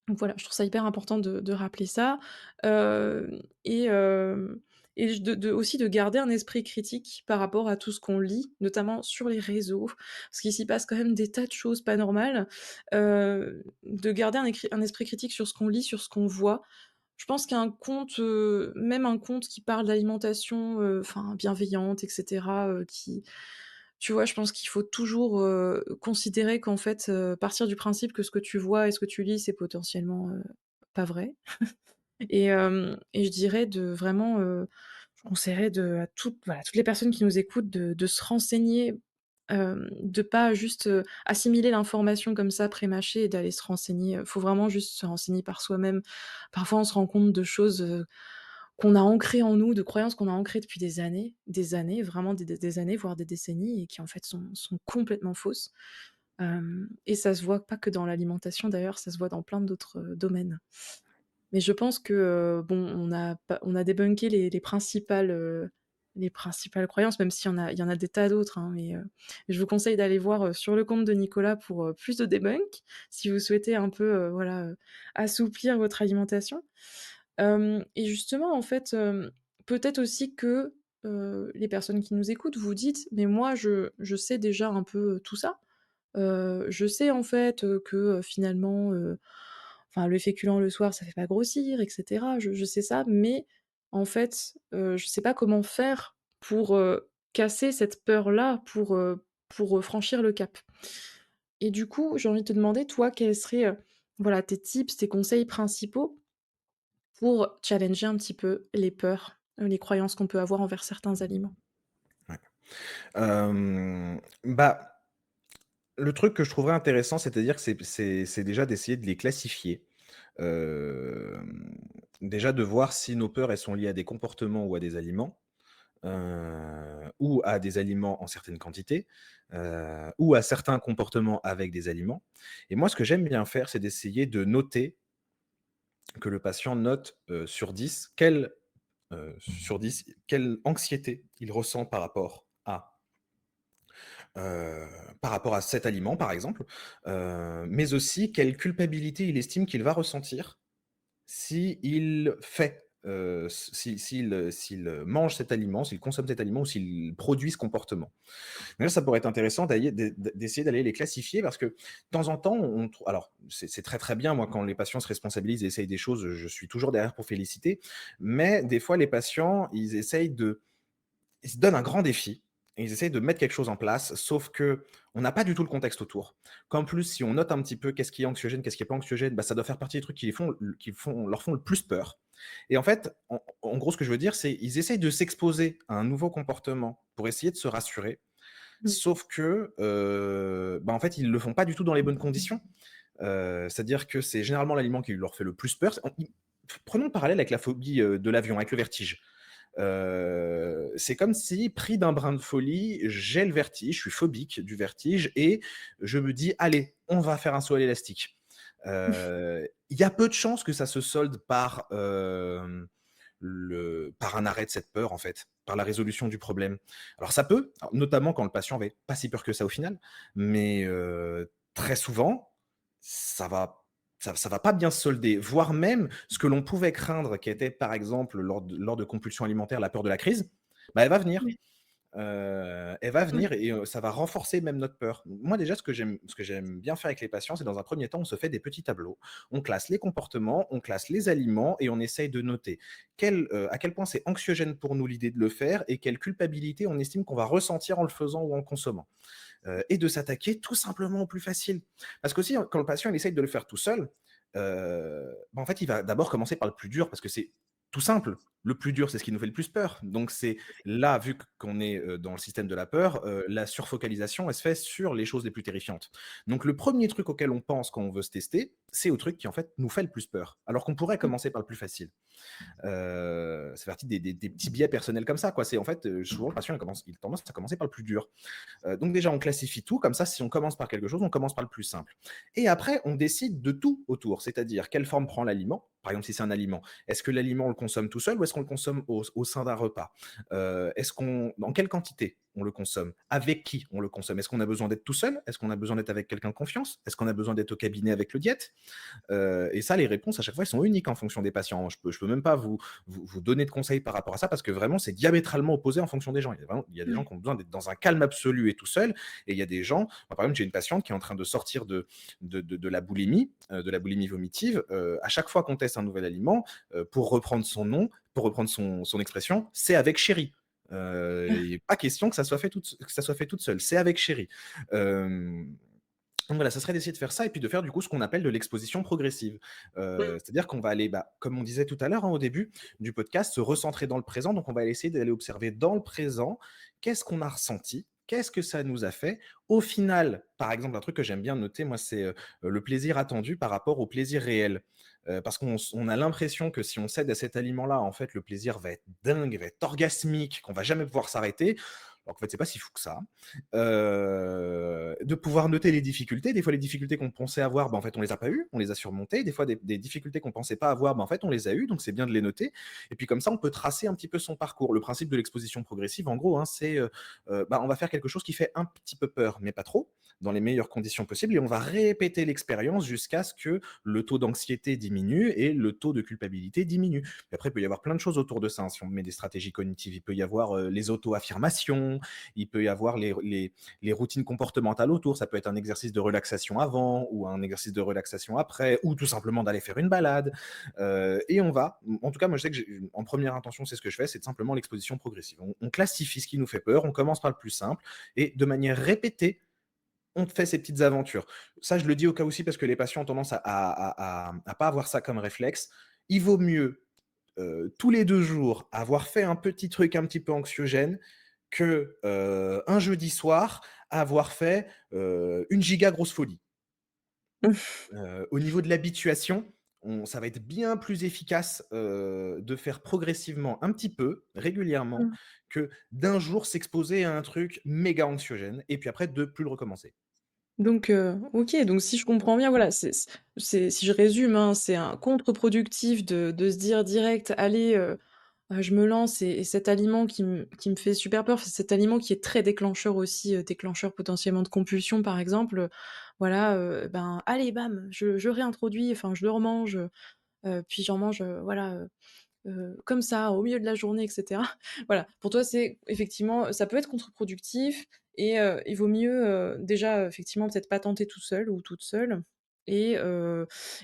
Donc voilà, je trouve ça hyper important de rappeler ça, hem et hem et de aussi de garder un esprit critique par rapport à tout ce qu'on lit, notamment sur les réseaux, parce qu'il s'y passe quand même des tas de choses pas normales, de garder un esprit critique sur ce qu'on lit, sur ce qu'on voit. Je pense qu'un compte, même un compte qui parle d'alimentation, enfin bienveillante et cetera, qui tu vois? Je pense qu'il faut toujours, considérer qu'en fait, partir du principe que ce que tu vois et ce que tu lis, c'est potentiellement, pas vrai et je dirais de vraiment, je conseillerais à toutes les personnes qui nous écoutent de se renseigner, de pas juste, assimiler l'information comme ça prémâchée et d'aller se renseigner, faut vraiment juste se renseigner par soi-même. Parfois, on se rend compte de choses, qu'on a ancrées en nous, de croyances qu'on a ancrées depuis des années, vraiment des années, voire des décennies et qui en fait sont complètement fausses. Et ça se voit pas que dans l'alimentation d'ailleurs, ça se voit dans plein d'autres, domaines. Mais je pense que, bon, on a débunké les principales croyances, même s'il y en a des tas d'autres, hein, mais je vous conseille d'aller voir, sur le compte de Nicolas pour, plus de debunk, si vous souhaitez un peu, voilà, assouplir votre alimentation. Et justement, en fait, peut-être aussi que, les personnes qui nous écoutent, vous dites: «Mais moi, je sais déjà un peu, tout ça». Je sais en fait, que, finalement, enfin le féculent le soir ça fait pas grossir et cetera. Je sais ça, mais en fait, je sais pas comment faire pour, casser cette peur-là, pour franchir le cap. Et du coup, j'ai envie de te demander, toi, quels seraient, voilà, tes tips, tes conseils principaux pour challenger un petit peu les peurs, les croyances qu'on peut avoir envers certains aliments? Ouais. Bah, le truc que je trouverais intéressant, c'est-à-dire que c'est déjà d'essayer de les classifier. Déjà de voir si nos peurs, elles sont liées à des comportements ou à des aliments, ou à des aliments en certaines quantités, ou à certains comportements avec des aliments. Et moi, ce que j'aime bien faire, c'est d'essayer de noter, que le patient note, sur 10, quelle anxiété il ressent heu, par rapport à cet aliment, par exemple, mais aussi quelle culpabilité il estime qu'il va ressentir s'il fait, s'il mange cet aliment, s'il consomme cet aliment ou s'il produit ce comportement. D'ailleurs, ça pourrait être intéressant d'essayer d'aller les classifier parce que de temps en temps, alors c'est très, très bien, moi, quand les patients se responsabilisent et essayent des choses, je suis toujours derrière pour féliciter, mais des fois, les patients, ils se donnent un grand défi et ils essayent de mettre quelque chose en place, sauf que on n'a pas du tout le contexte autour. Qu'en plus, si on note un petit peu qu'est-ce qui est anxiogène, qu'est-ce qui est pas anxiogène, bah, ça doit faire partie des trucs leur font le plus peur. Et en fait, en gros, ce que je veux dire, c'est ils essayent de s'exposer à un nouveau comportement pour essayer de se rassurer, Mmh. sauf que, bah, en fait, ils le font pas du tout dans les bonnes conditions. C'est-à-dire que c'est généralement l'aliment qui leur fait le plus peur. Prenons le parallèle avec la phobie, de l'avion, avec le vertige. C'est comme si, pris d'un brin de folie, j'ai le vertige, je suis phobique du vertige et je me dis: «Allez, on va faire un saut à l'élastique». Il y a peu de chances que ça se solde par un arrêt de cette peur, en fait, par la résolution du problème. Alors ça peut, alors notamment quand le patient avait pas si peur que ça au final, mais très souvent, ça va ça va pas bien se solder, voire même ce que l'on pouvait craindre, qui était par exemple lors de compulsions alimentaires, la peur de la crise, bah, Ouais, elle va ouais. venir et ça va renforcer même notre peur. Moi déjà ce que j'aime bien faire avec les patients, c'est dans un premier temps, on se fait des petits tableaux. On classe les comportements, on classe les aliments et on essaye de noter à quel point c'est anxiogène pour nous l'idée de le faire et quelle culpabilité on estime qu'on va ressentir en le faisant ou en le consommant. Et de s'attaquer tout simplement au plus facile. Parce qu'aussi, quand le patient il essaye de le faire tout seul, bah, en fait, il va d'abord commencer par le plus dur parce que c'est tout simple. Le plus dur, c'est ce qui nous fait le plus peur. Donc c'est là, vu qu'on est, dans le système de la peur, la surfocalisation, elle se fait sur les choses les plus terrifiantes. Donc le premier truc auquel on pense quand on veut se tester, c'est au truc qui, en fait, nous fait le plus peur. Alors qu'on pourrait Mmh. commencer par le plus facile. Ça fait partie des petits biais personnels comme ça, quoi. C'est en fait, souvent le patient il a tendance à commencer par le plus dur. Donc déjà, on classifie tout, comme ça, si on commence par quelque chose, on commence par le plus simple. Et après, on décide de tout autour, c'est-à-dire quelle forme prend l'aliment. Par exemple, si c'est un aliment, est-ce que l'aliment, on le consomme tout seul ou est-ce qu'on le consomme au sein d'un repas? Dans quelle quantité on le consomme? Avec qui on le consomme? Est-ce qu'on a besoin d'être tout seul? Est-ce qu'on a besoin d'être avec quelqu'un de confiance? Est-ce qu'on a besoin d'être au cabinet avec le diète? Et ça, les réponses à chaque fois, elles sont uniques en fonction des patients. Je peux même pas vous donner de conseils par rapport à ça parce que vraiment, c'est diamétralement opposé en fonction des gens. Il y a des gens Ouais. qui ont besoin d'être dans un calme absolu et tout seul, et il y a des gens, moi, par exemple, j'ai une patiente qui est en train de sortir de la boulimie vomitive. À chaque fois qu'on teste un nouvel aliment, pour reprendre son nom, pour reprendre son expression, c'est avec chéri. Il n'est pas question que ça soit fait toute seule. C'est avec chéri. Euh, donc voilà, ça serait d'essayer de faire ça et puis de faire du coup ce qu'on appelle de l'exposition progressive. Mmh. C'est-à-dire qu'on va aller, bah, comme on disait tout à l'heure, hein, au début du podcast, se recentrer dans le présent. Donc on va essayer d'aller observer dans le présent qu'est-ce qu'on a ressenti, qu'est-ce que ça nous a fait. Au final, par exemple, un truc que j'aime bien noter, moi, c'est le plaisir attendu par rapport au plaisir réel. Parce qu'on a l'impression que si on cède à cet aliment-là, en fait, le plaisir va être dingue, va être orgasmique, qu'on va jamais pouvoir s'arrêter. Alors qu'en fait, c'est pas si fou que ça. De pouvoir noter les difficultés. Des fois, les difficultés qu'on pensait avoir, bah, en fait, on les a pas eues, on les a surmontées. Des fois, des difficultés qu'on pensait pas avoir, bah, en fait, on les a eues, donc c'est bien de les noter. Et puis comme ça, on peut tracer un petit peu son parcours. Le principe de l'exposition progressive, en gros, hein, c'est, bah, on va faire quelque chose qui fait un petit peu peur, mais pas trop, dans les meilleures conditions possibles, et on va répéter l'expérience jusqu'à ce que le taux d'anxiété diminue et le taux de culpabilité diminue. Et après, il peut y avoir plein de choses autour de ça, hein. Si on met des stratégies cognitives, il peut y avoir les auto-affirmations, il peut y avoir les routines comportementales autour. Ça peut être un exercice de relaxation avant ou un exercice de relaxation après, ou tout simplement d'aller faire une balade. Et on va, en tout cas, moi je sais que en première intention, c'est ce que je fais, c'est simplement l'exposition progressive. On classifie ce qui nous fait peur, on commence par le plus simple, et de manière répétée, on fait ces petites aventures. Ça, je le dis au cas aussi parce que les patients ont tendance à pas avoir ça comme réflexe. Il vaut mieux tous les 2 jours avoir fait un petit truc un petit peu anxiogène que, un jeudi soir avoir fait, 1 giga grosse folie. Au niveau de l'habituation, on ça va être bien plus efficace, de faire progressivement un petit peu, régulièrement, Mmh. que d'un jour s'exposer à un truc méga anxiogène et puis après de plus le recommencer. Donc OK, donc si je comprends bien, voilà, c'est si je résume, hein, c'est un contre-productif de se dire direct: «Allez, je me lance et cet aliment qui me fait super peur, c'est cet aliment qui est très déclencheur aussi, déclencheur potentiellement de compulsion par exemple, voilà, ben, allez bam, je réintroduis, enfin je le remange, puis j'en mange, voilà, comme ça au milieu de la journée et cetera». Voilà, pour toi c'est effectivement, ça peut être contre-productif et il vaut mieux, déjà, effectivement peut-être pas tenter tout seul ou toute seule et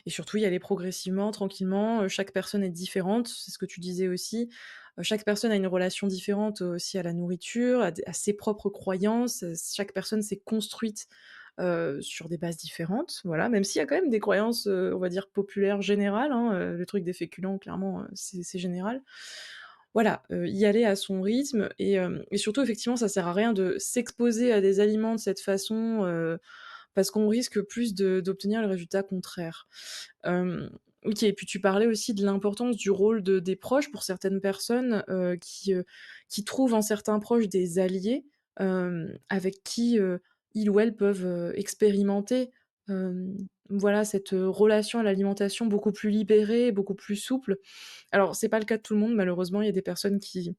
surtout y aller progressivement, tranquillement, chaque personne est différente, c'est ce que tu disais aussi. Chaque personne a une relation différente aussi à la nourriture, à ses propres croyances, chaque personne s'est construite, sur des bases différentes, voilà. Même s'il y a quand même des croyances, on va dire populaires générales, hein, le truc des féculents clairement, c'est général. Voilà, y aller à son rythme et surtout effectivement ça sert à rien de s'exposer à des aliments de cette façon, parce qu'on risque plus d'obtenir le résultat contraire. Hem, OK, et puis tu parlais aussi de l'importance du rôle des proches pour certaines personnes, qui trouvent en certains proches des alliés, avec qui, ils ou elles peuvent, expérimenter, hem, voilà cette, relation à l'alimentation beaucoup plus libérée, beaucoup plus souple. Alors c'est pas le cas de tout le monde malheureusement, il y a des personnes qui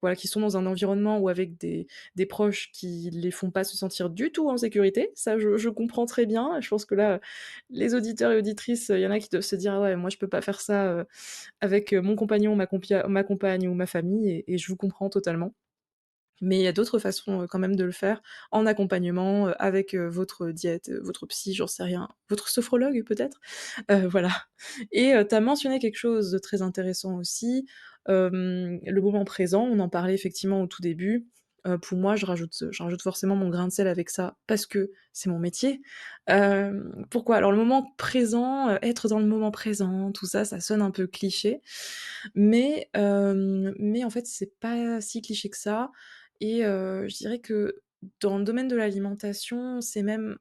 voilà, qui sont dans un environnement ou avec des proches qui les font pas se sentir du tout en sécurité. Ça, je comprends très bien. Je pense que là, les auditeurs et auditrices, il y en a qui doivent se dire: «Ah ouais, moi je peux pas faire ça, avec, mon compagnon, ma compagne ou ma famille» et je vous comprends totalement. Mais il y a d'autres façons, quand même de le faire, en accompagnement, avec, votre diète, votre psy, j'en sais rien, votre sophrologue peut-être? Voilà et tu as mentionné quelque chose de très intéressant aussi, le moment présent, on en parlait effectivement au tout début. Pour moi, je rajoute forcément mon grain de sel avec ça, parce que c'est mon métier. Pourquoi? Alors le moment présent, être dans le moment présent, tout ça, ça sonne un peu cliché, mais en fait, c'est pas si cliché que ça et je dirais que dans le domaine de l'alimentation, c'est même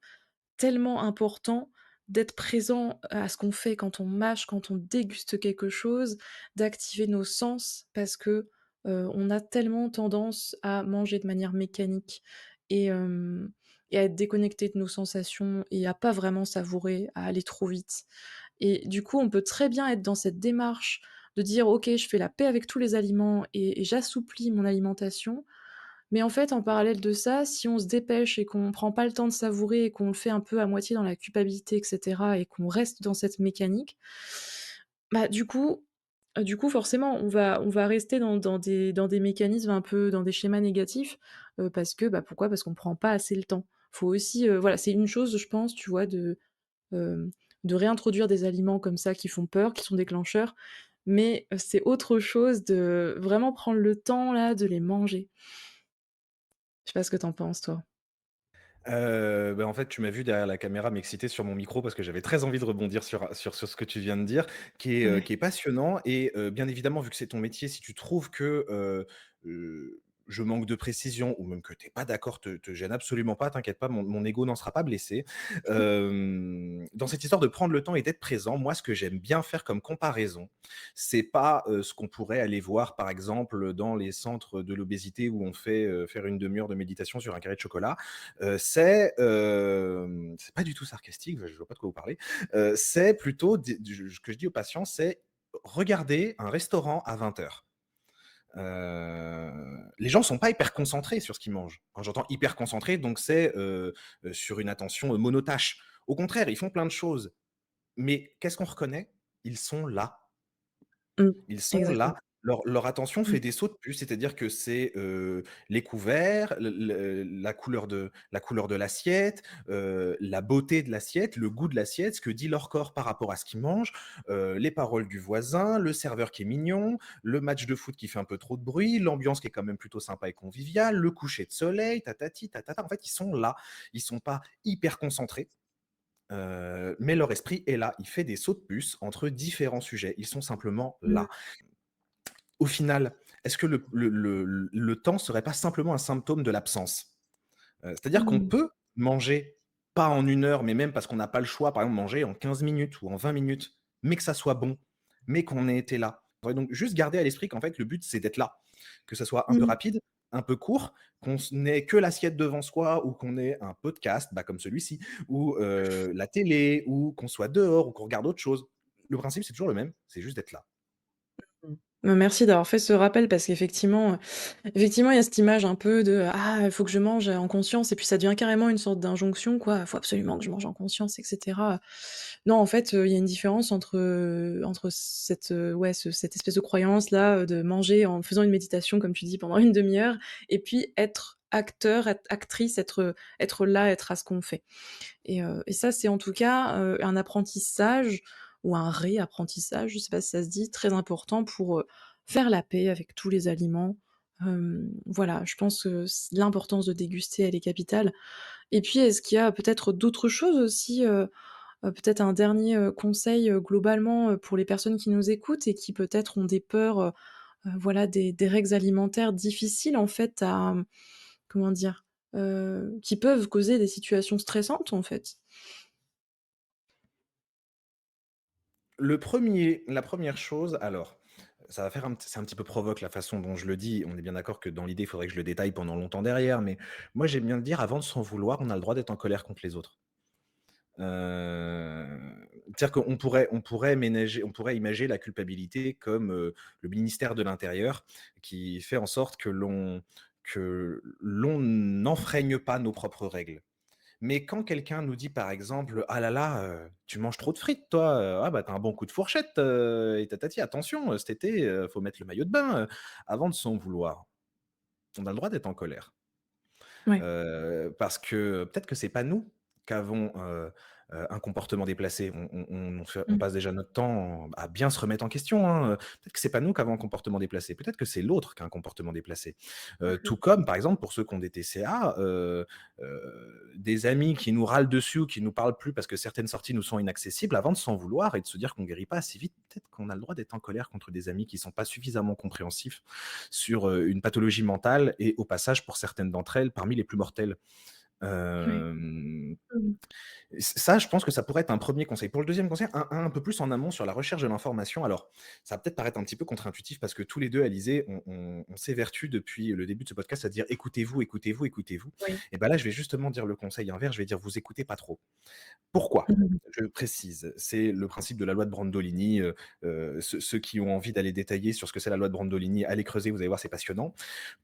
tellement important d'être présent à ce qu'on fait quand on mâche, quand on déguste quelque chose, d'activer nos sens parce que, on a tellement tendance à manger de manière mécanique et hem et à être déconnecté de nos sensations et à pas vraiment savourer, à aller trop vite et du coup, on peut très bien être dans cette démarche de dire: «OK, je fais la paix avec tous les aliments et j'assouplis mon alimentation», Mais en fait, en parallèle de ça, si on se dépêche et qu'on prend pas le temps de savourer et qu'on le fait un peu à moitié dans la culpabilité et cetera et qu'on reste dans cette mécanique, bah, du coup forcément on va rester dans des mécanismes un peu dans des schémas négatifs, parce que, bah, pourquoi? Parce qu'on prend pas assez le temps. Faut aussi, voilà, c'est une chose je pense, tu vois, hem, de réintroduire des aliments comme ça qui font peur, qui sont déclencheurs, mais, c'est autre chose de vraiment prendre le temps là de les manger. Je sais pas ce que tu en penses toi? Bah, en fait, tu m'as vu derrière la caméra m'exciter sur mon micro parce que j'avais très envie de rebondir sur ce que tu viens de dire, Ouais. qui est passionnant et bien évidemment, vu que c'est ton métier, si tu trouves que, je manque de précision ou même que tu es pas d'accord, te gêne absolument pas, t'inquiète pas, mon ego n'en sera pas blessé. Dans cette histoire de prendre le temps et d'être présent, moi, ce que j'aime bien faire comme comparaison, c'est pas, ce qu'on pourrait aller voir, par exemple, dans les centres de l'obésité où on fait, faire une demi-heure de méditation sur un carré de chocolat. C'est pas du tout sarcastique, je vois pas de quoi vous parlez. C'est plutôt ce que je dis aux patients, c'est: «Regardez un restaurant à 20:00». Les gens sont pas hyper concentrés sur ce qu'ils mangent. Quand j'entends hyper concentré, donc c'est, sur une attention, monotâche. Au contraire, ils font plein de choses, mais qu'est-ce qu'on reconnaît? Ils sont là. Mmh. Ils sont là, Exactement. leur attention Mmh. fait des sauts de puce, c'est-à-dire que c'est, les couverts, la couleur de l'assiette, la beauté de l'assiette, le goût de l'assiette, ce que dit leur corps par rapport à ce qu'ils mangent, les paroles du voisin, le serveur qui est mignon, le match de foot qui fait un peu trop de bruit, l'ambiance qui est quand même plutôt sympa et conviviale, le coucher de soleil, tatati tatata. En fait, ils sont là. Ils sont pas hyper concentrés, mais leur esprit est là. Il fait des sauts de puce entre différents sujets. Ils sont simplement là. Mmh. Au final, est-ce que le temps serait pas simplement un symptôme de l'absence? C'est-à-dire qu'on Mmh. peut manger, pas en 1 heure, mais même parce qu'on n'a pas le choix, par exemple manger en 15 minutes ou en 20 minutes, mais que ça soit bon, mais qu'on ait été là. Ouais, donc juste garder à l'esprit qu'en fait le but c'est d'être là, que ça soit un peu Mmh. rapide, un peu court, n'ait que l'assiette devant soi ou qu'on ait un podcast, bah, comme celui-ci, ou la télé, ou qu'on soit dehors ou qu'on regarde autre chose. Le principe c'est toujours le même, c'est juste d'être là. Mmh. Merci d'avoir fait ce rappel parce qu'effectivement, effectivement, il y a cette image un peu de: «Ah, il faut que je mange, en conscience» et puis ça devient carrément une sorte d'injonction quoi. «Il faut absolument que je mange en conscience» et cetera. Non, en fait, il y a une différence entre cette, ouais, cette espèce de croyance-là, de manger en faisant une méditation, comme tu dis, pendant une demi heure et puis être acteur, être actrice, être là, être à ce qu'on fait. Et ça, c'est en tout cas, un apprentissage ou un réapprentissage, je sais pas si ça se dit, très important pour, faire la paix avec tous les aliments. Voilà, je pense que l'importance de déguster, elle est capitale. Et puis, est-ce qu'il y a peut-être d'autres choses aussi, peut-être un dernier, conseil, globalement, pour les personnes qui nous écoutent et qui peut-être ont des peurs, voilà, des règles alimentaires difficiles en fait à, comment dire? Qui peuvent causer des situations stressantes en fait? La première chose, alors, ça va faire c'est un petit peu provoque la façon dont je le dis. On est bien d'accord que dans l'idée, il faudrait que je le détaille pendant longtemps derrière, mais moi j'aime bien le dire, avant de s'en vouloir, on a le droit d'être en colère contre les autres. C'est-à-dire on pourrait imaginer la culpabilité comme, le ministère de l'intérieur qui fait en sorte que l'on n'enfreigne pas nos propres règles. Mais quand quelqu'un nous dit par exemple: «Ah là là, tu manges trop de frites toi, ah bah, tu un bon coup de fourchette, et tatati, attention, cet été, faut mettre le maillot de bain», avant de s'en vouloir, on a le droit d'être en colère. Ouais. Parce que peut-être que c'est pas nous qu'avons, un comportement déplacé. On Mmh. passe déjà notre temps à bien se remettre en question, hein, peut-être que c'est pas nous qui avons un comportement déplacé, peut-être que c'est l'autre qui a un comportement déplacé. Tout Mmh. comme par exemple pour ceux qui ont des TCA, des amis qui nous râlent dessus ou qui nous parlent plus parce que certaines sorties nous sont inaccessibles, avant de s'en vouloir et de se dire qu'on guérit pas assez vite, peut-être qu'on a le droit d'être en colère contre des amis qui sont pas suffisamment compréhensifs sur, une pathologie mentale et au passage pour certaines d'entre elles, parmi les plus mortelles. Ouais. Hem, Mmh. Ça, je pense que ça pourrait être un premier conseil. Pour le deuxième conseil, un peu plus en amont sur la recherche de l'information. Alors, ça va peut-être paraître un petit peu contre-intuitif parce que tous les 2, Alizé, on s'évertue depuis le début de ce podcast à dire: «Écoutez-vous, écoutez-vous, écoutez-vous». Oui. Et bah, là, je vais justement dire le conseil inverse, je vais dire: «Vous écoutez pas trop». Pourquoi? Mmh. Je précise, c'est le principe de la loi de Brandolini, ceux qui ont envie d'aller détailler sur ce que c'est la loi de Brandolini, allez creuser, vous allez voir, c'est passionnant.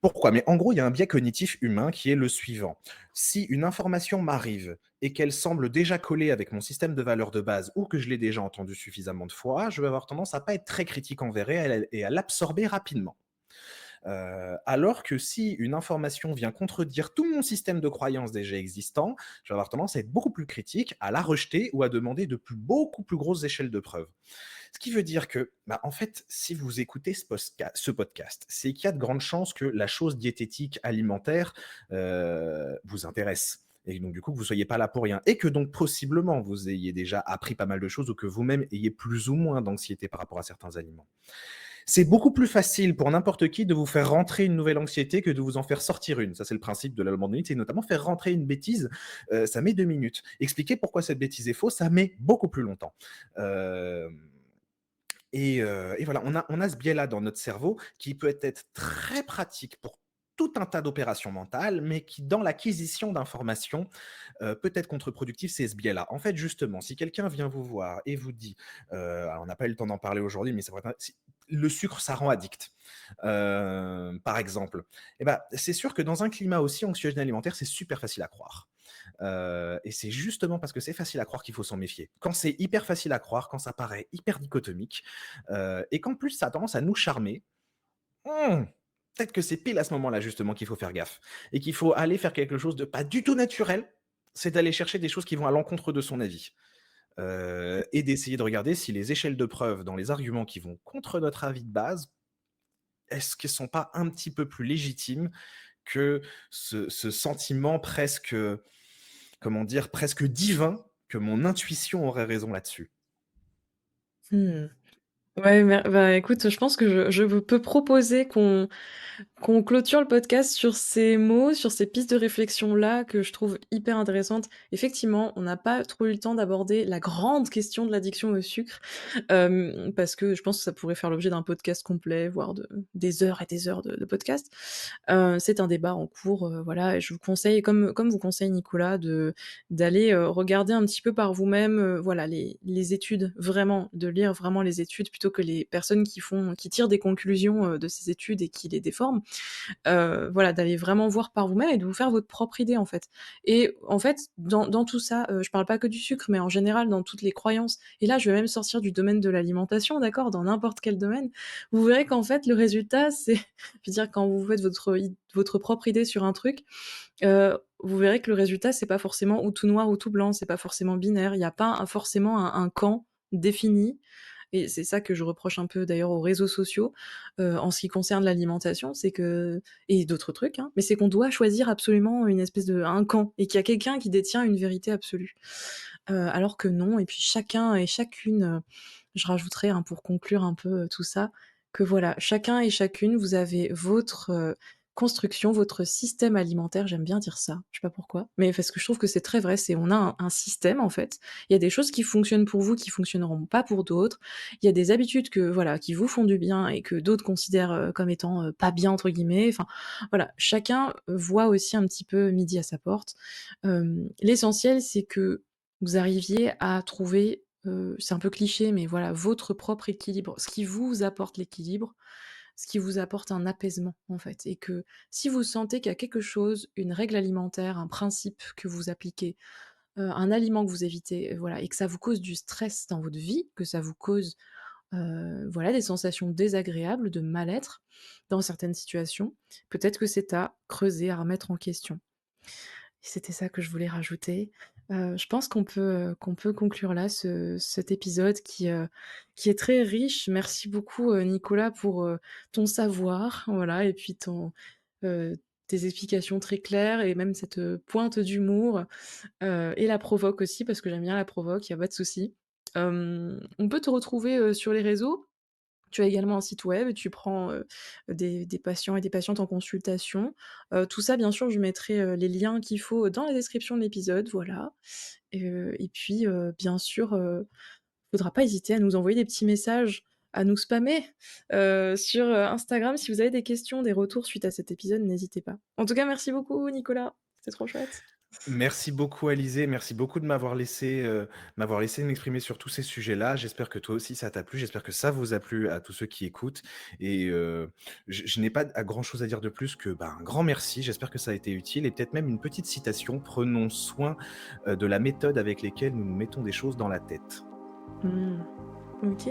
Pourquoi? Mais en gros, il y a un biais cognitif humain qui est le suivant: si une information m'arrive et qu'elle semble déjà coller avec mon système de valeurs de base ou que je l'ai déjà entendue suffisamment de fois, je vais avoir tendance à pas être très critique envers elle et à l'absorber rapidement. Alors que si une information vient contredire tout mon système de croyances déjà existant, je vais avoir tendance à être beaucoup plus critique, à la rejeter ou à demander beaucoup plus grosses échelles de preuves. Ce qui veut dire que, bah, en fait, si vous écoutez ce podcast, c'est qu'il y a de grandes chances que la chose diététique alimentaire vous intéresse. Et donc, du coup, que vous ne soyez pas là pour rien. Et que donc, possiblement, vous ayez déjà appris pas mal de choses ou que vous-même ayez plus ou moins d'anxiété par rapport à certains aliments. C'est beaucoup plus facile pour n'importe qui de vous faire rentrer une nouvelle anxiété que de vous en faire sortir une. Ça, c'est le principe de la loi Brandolini, c'est notamment faire rentrer une bêtise, ça met 2 minutes. Expliquer pourquoi cette bêtise est fausse, ça met beaucoup plus longtemps. Hem et voilà, on a ce biais-là dans notre cerveau qui peut être très pratique pour tout un tas d'opérations mentales, mais qui, dans l'acquisition d'informations, peut être contre-productif, c'est ce biais-là. En fait, justement, si quelqu'un vient vous voir et vous dit, alors on n'a pas eu le temps d'en parler aujourd'hui, mais ça pourrait être si le sucre, ça rend addict, par exemple, et ben, c'est sûr que dans un climat aussi anxiogène alimentaire, c'est super facile à croire. Et c'est justement parce que c'est facile à croire qu'il faut s'en méfier. Quand c'est hyper facile à croire, quand ça paraît hyper dichotomique, et qu'en plus ça a tendance à nous charmer, mmh, peut-être que c'est pile à ce moment-là justement qu'il faut faire gaffe et qu'il faut aller faire quelque chose de pas du tout naturel, c'est d'aller chercher des choses qui vont à l'encontre de son avis, et d'essayer de regarder si les échelles de preuves dans les arguments qui vont contre notre avis de base, est-ce qu'elles sont pas un petit peu plus légitimes que ce sentiment presque, comment dire? Presque divin que mon intuition aurait raison là-dessus. Mmh. Ouais, bah, écoute, je pense que je peux proposer qu'on clôture le podcast sur ces mots, sur ces pistes de réflexion-là que je trouve hyper intéressantes. Effectivement, on n'a pas trop eu le temps d'aborder la grande question de l'addiction au sucre, parce que je pense que ça pourrait faire l'objet d'un podcast complet, voire des heures et des heures de podcast. C'est un débat en cours, voilà et je vous conseille, comme vous conseille Nicolas, d'aller, regarder un petit peu par vous-même, voilà les études, vraiment, de lire vraiment les études plutôt que les personnes qui tirent des conclusions, de ces études et qui les déforment. Voilà, d'aller vraiment voir par vous-même et de vous faire votre propre idée, en fait. Et en fait, dans tout ça, je parle pas que du sucre, mais en général dans toutes les croyances et là, je vais même sortir du domaine de l'alimentation, d'accord? Dans n'importe quel domaine, vous verrez qu'en fait, le résultat, c'est je veux dire, quand vous faites votre propre idée sur un truc, vous verrez que le résultat, c'est pas forcément ou tout noir ou tout blanc, c'est pas forcément binaire. Il y a pas forcément un camp défini et c'est ça que je reproche un peu d'ailleurs aux réseaux sociaux, en ce qui concerne l'alimentation, c'est que et d'autres trucs, hein, mais c'est qu'on doit choisir absolument une espèce de un camp et qu'il y a quelqu'un qui détient une vérité absolue. Alors que non et puis chacun et chacune, je rajouterais, hein, pour conclure un peu, tout ça, que voilà, chacun et chacune, vous avez votre, construction, votre système alimentaire, j'aime bien dire ça, je sais pas pourquoi, mais parce que je trouve que c'est très vrai, c'est on a un système en fait. Il y a des choses qui fonctionnent pour vous, qui fonctionneront pas pour d'autres. Il y a des habitudes que voilà, qui vous font du bien et que d'autres considèrent, comme étant, «pas bien» entre guillemets. Enfin voilà, chacun voit aussi un petit peu midi à sa porte. L'essentiel, c'est que vous arriviez à trouver, c'est un peu cliché, mais voilà, votre propre équilibre. Ce qui vous apporte l'équilibre, ce qui vous apporte un apaisement, en fait. Et que si vous sentez qu'il y a quelque chose, une règle alimentaire, un principe que vous appliquez, un aliment que vous évitez, voilà, et que ça vous cause du stress dans votre vie, que ça vous cause, voilà, des sensations désagréables, de mal-être dans certaines situations, peut-être que c'est à creuser, à remettre en question. C'était ça que je voulais rajouter. Je pense qu'on peut conclure là cet épisode qui est très riche. Merci beaucoup, Nicolas pour, ton savoir, voilà et puis heu, tes explications très claires et même cette, pointe d'humour, et la provoque aussi parce que j'aime bien la provoque, il y a pas de souci. On peut te retrouver, sur les réseaux? Tu as également un site web et tu prends, des patients et des patientes en consultation. Tout ça, bien sûr, je mettrai, les liens qu'il faut dans la description de l'épisode, voilà. Et puis, bien sûr, faudra pas hésiter à nous envoyer des petits messages, à nous spammer, sur, Instagram. Si vous avez des questions, des retours suite à cet épisode, n'hésitez pas. En tout cas, merci beaucoup Nicolas, c'était trop chouette. Merci beaucoup Alizé, merci beaucoup de m'avoir laissé m'exprimer sur tous ces sujets-là. J'espère que toi aussi ça t'a plu, j'espère que ça vous a plu à tous ceux qui écoutent et je n'ai pas à grand chose à dire de plus que, bah, un grand merci. J'espère que ça a été utile et peut-être même une petite citation: «Prenons soin, de la méthode avec lesquelles nous nous mettons des choses dans la tête». Mmh. OK,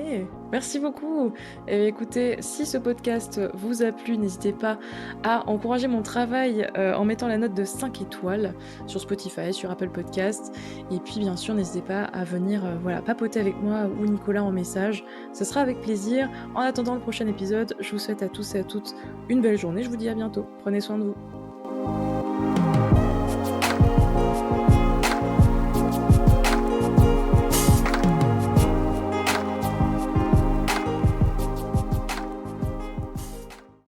merci beaucoup. Et écoutez, si ce podcast vous a plu, n'hésitez pas à encourager mon travail, en mettant la note de 5 étoiles sur Spotify, sur Apple Podcasts et puis bien sûr, n'hésitez pas à venir, voilà, papoter avec moi ou Nicolas en message. Ce sera avec plaisir. En attendant le prochain épisode, je vous souhaite à tous et à toutes une belle journée. Je vous dis à bientôt. Prenez soin de vous.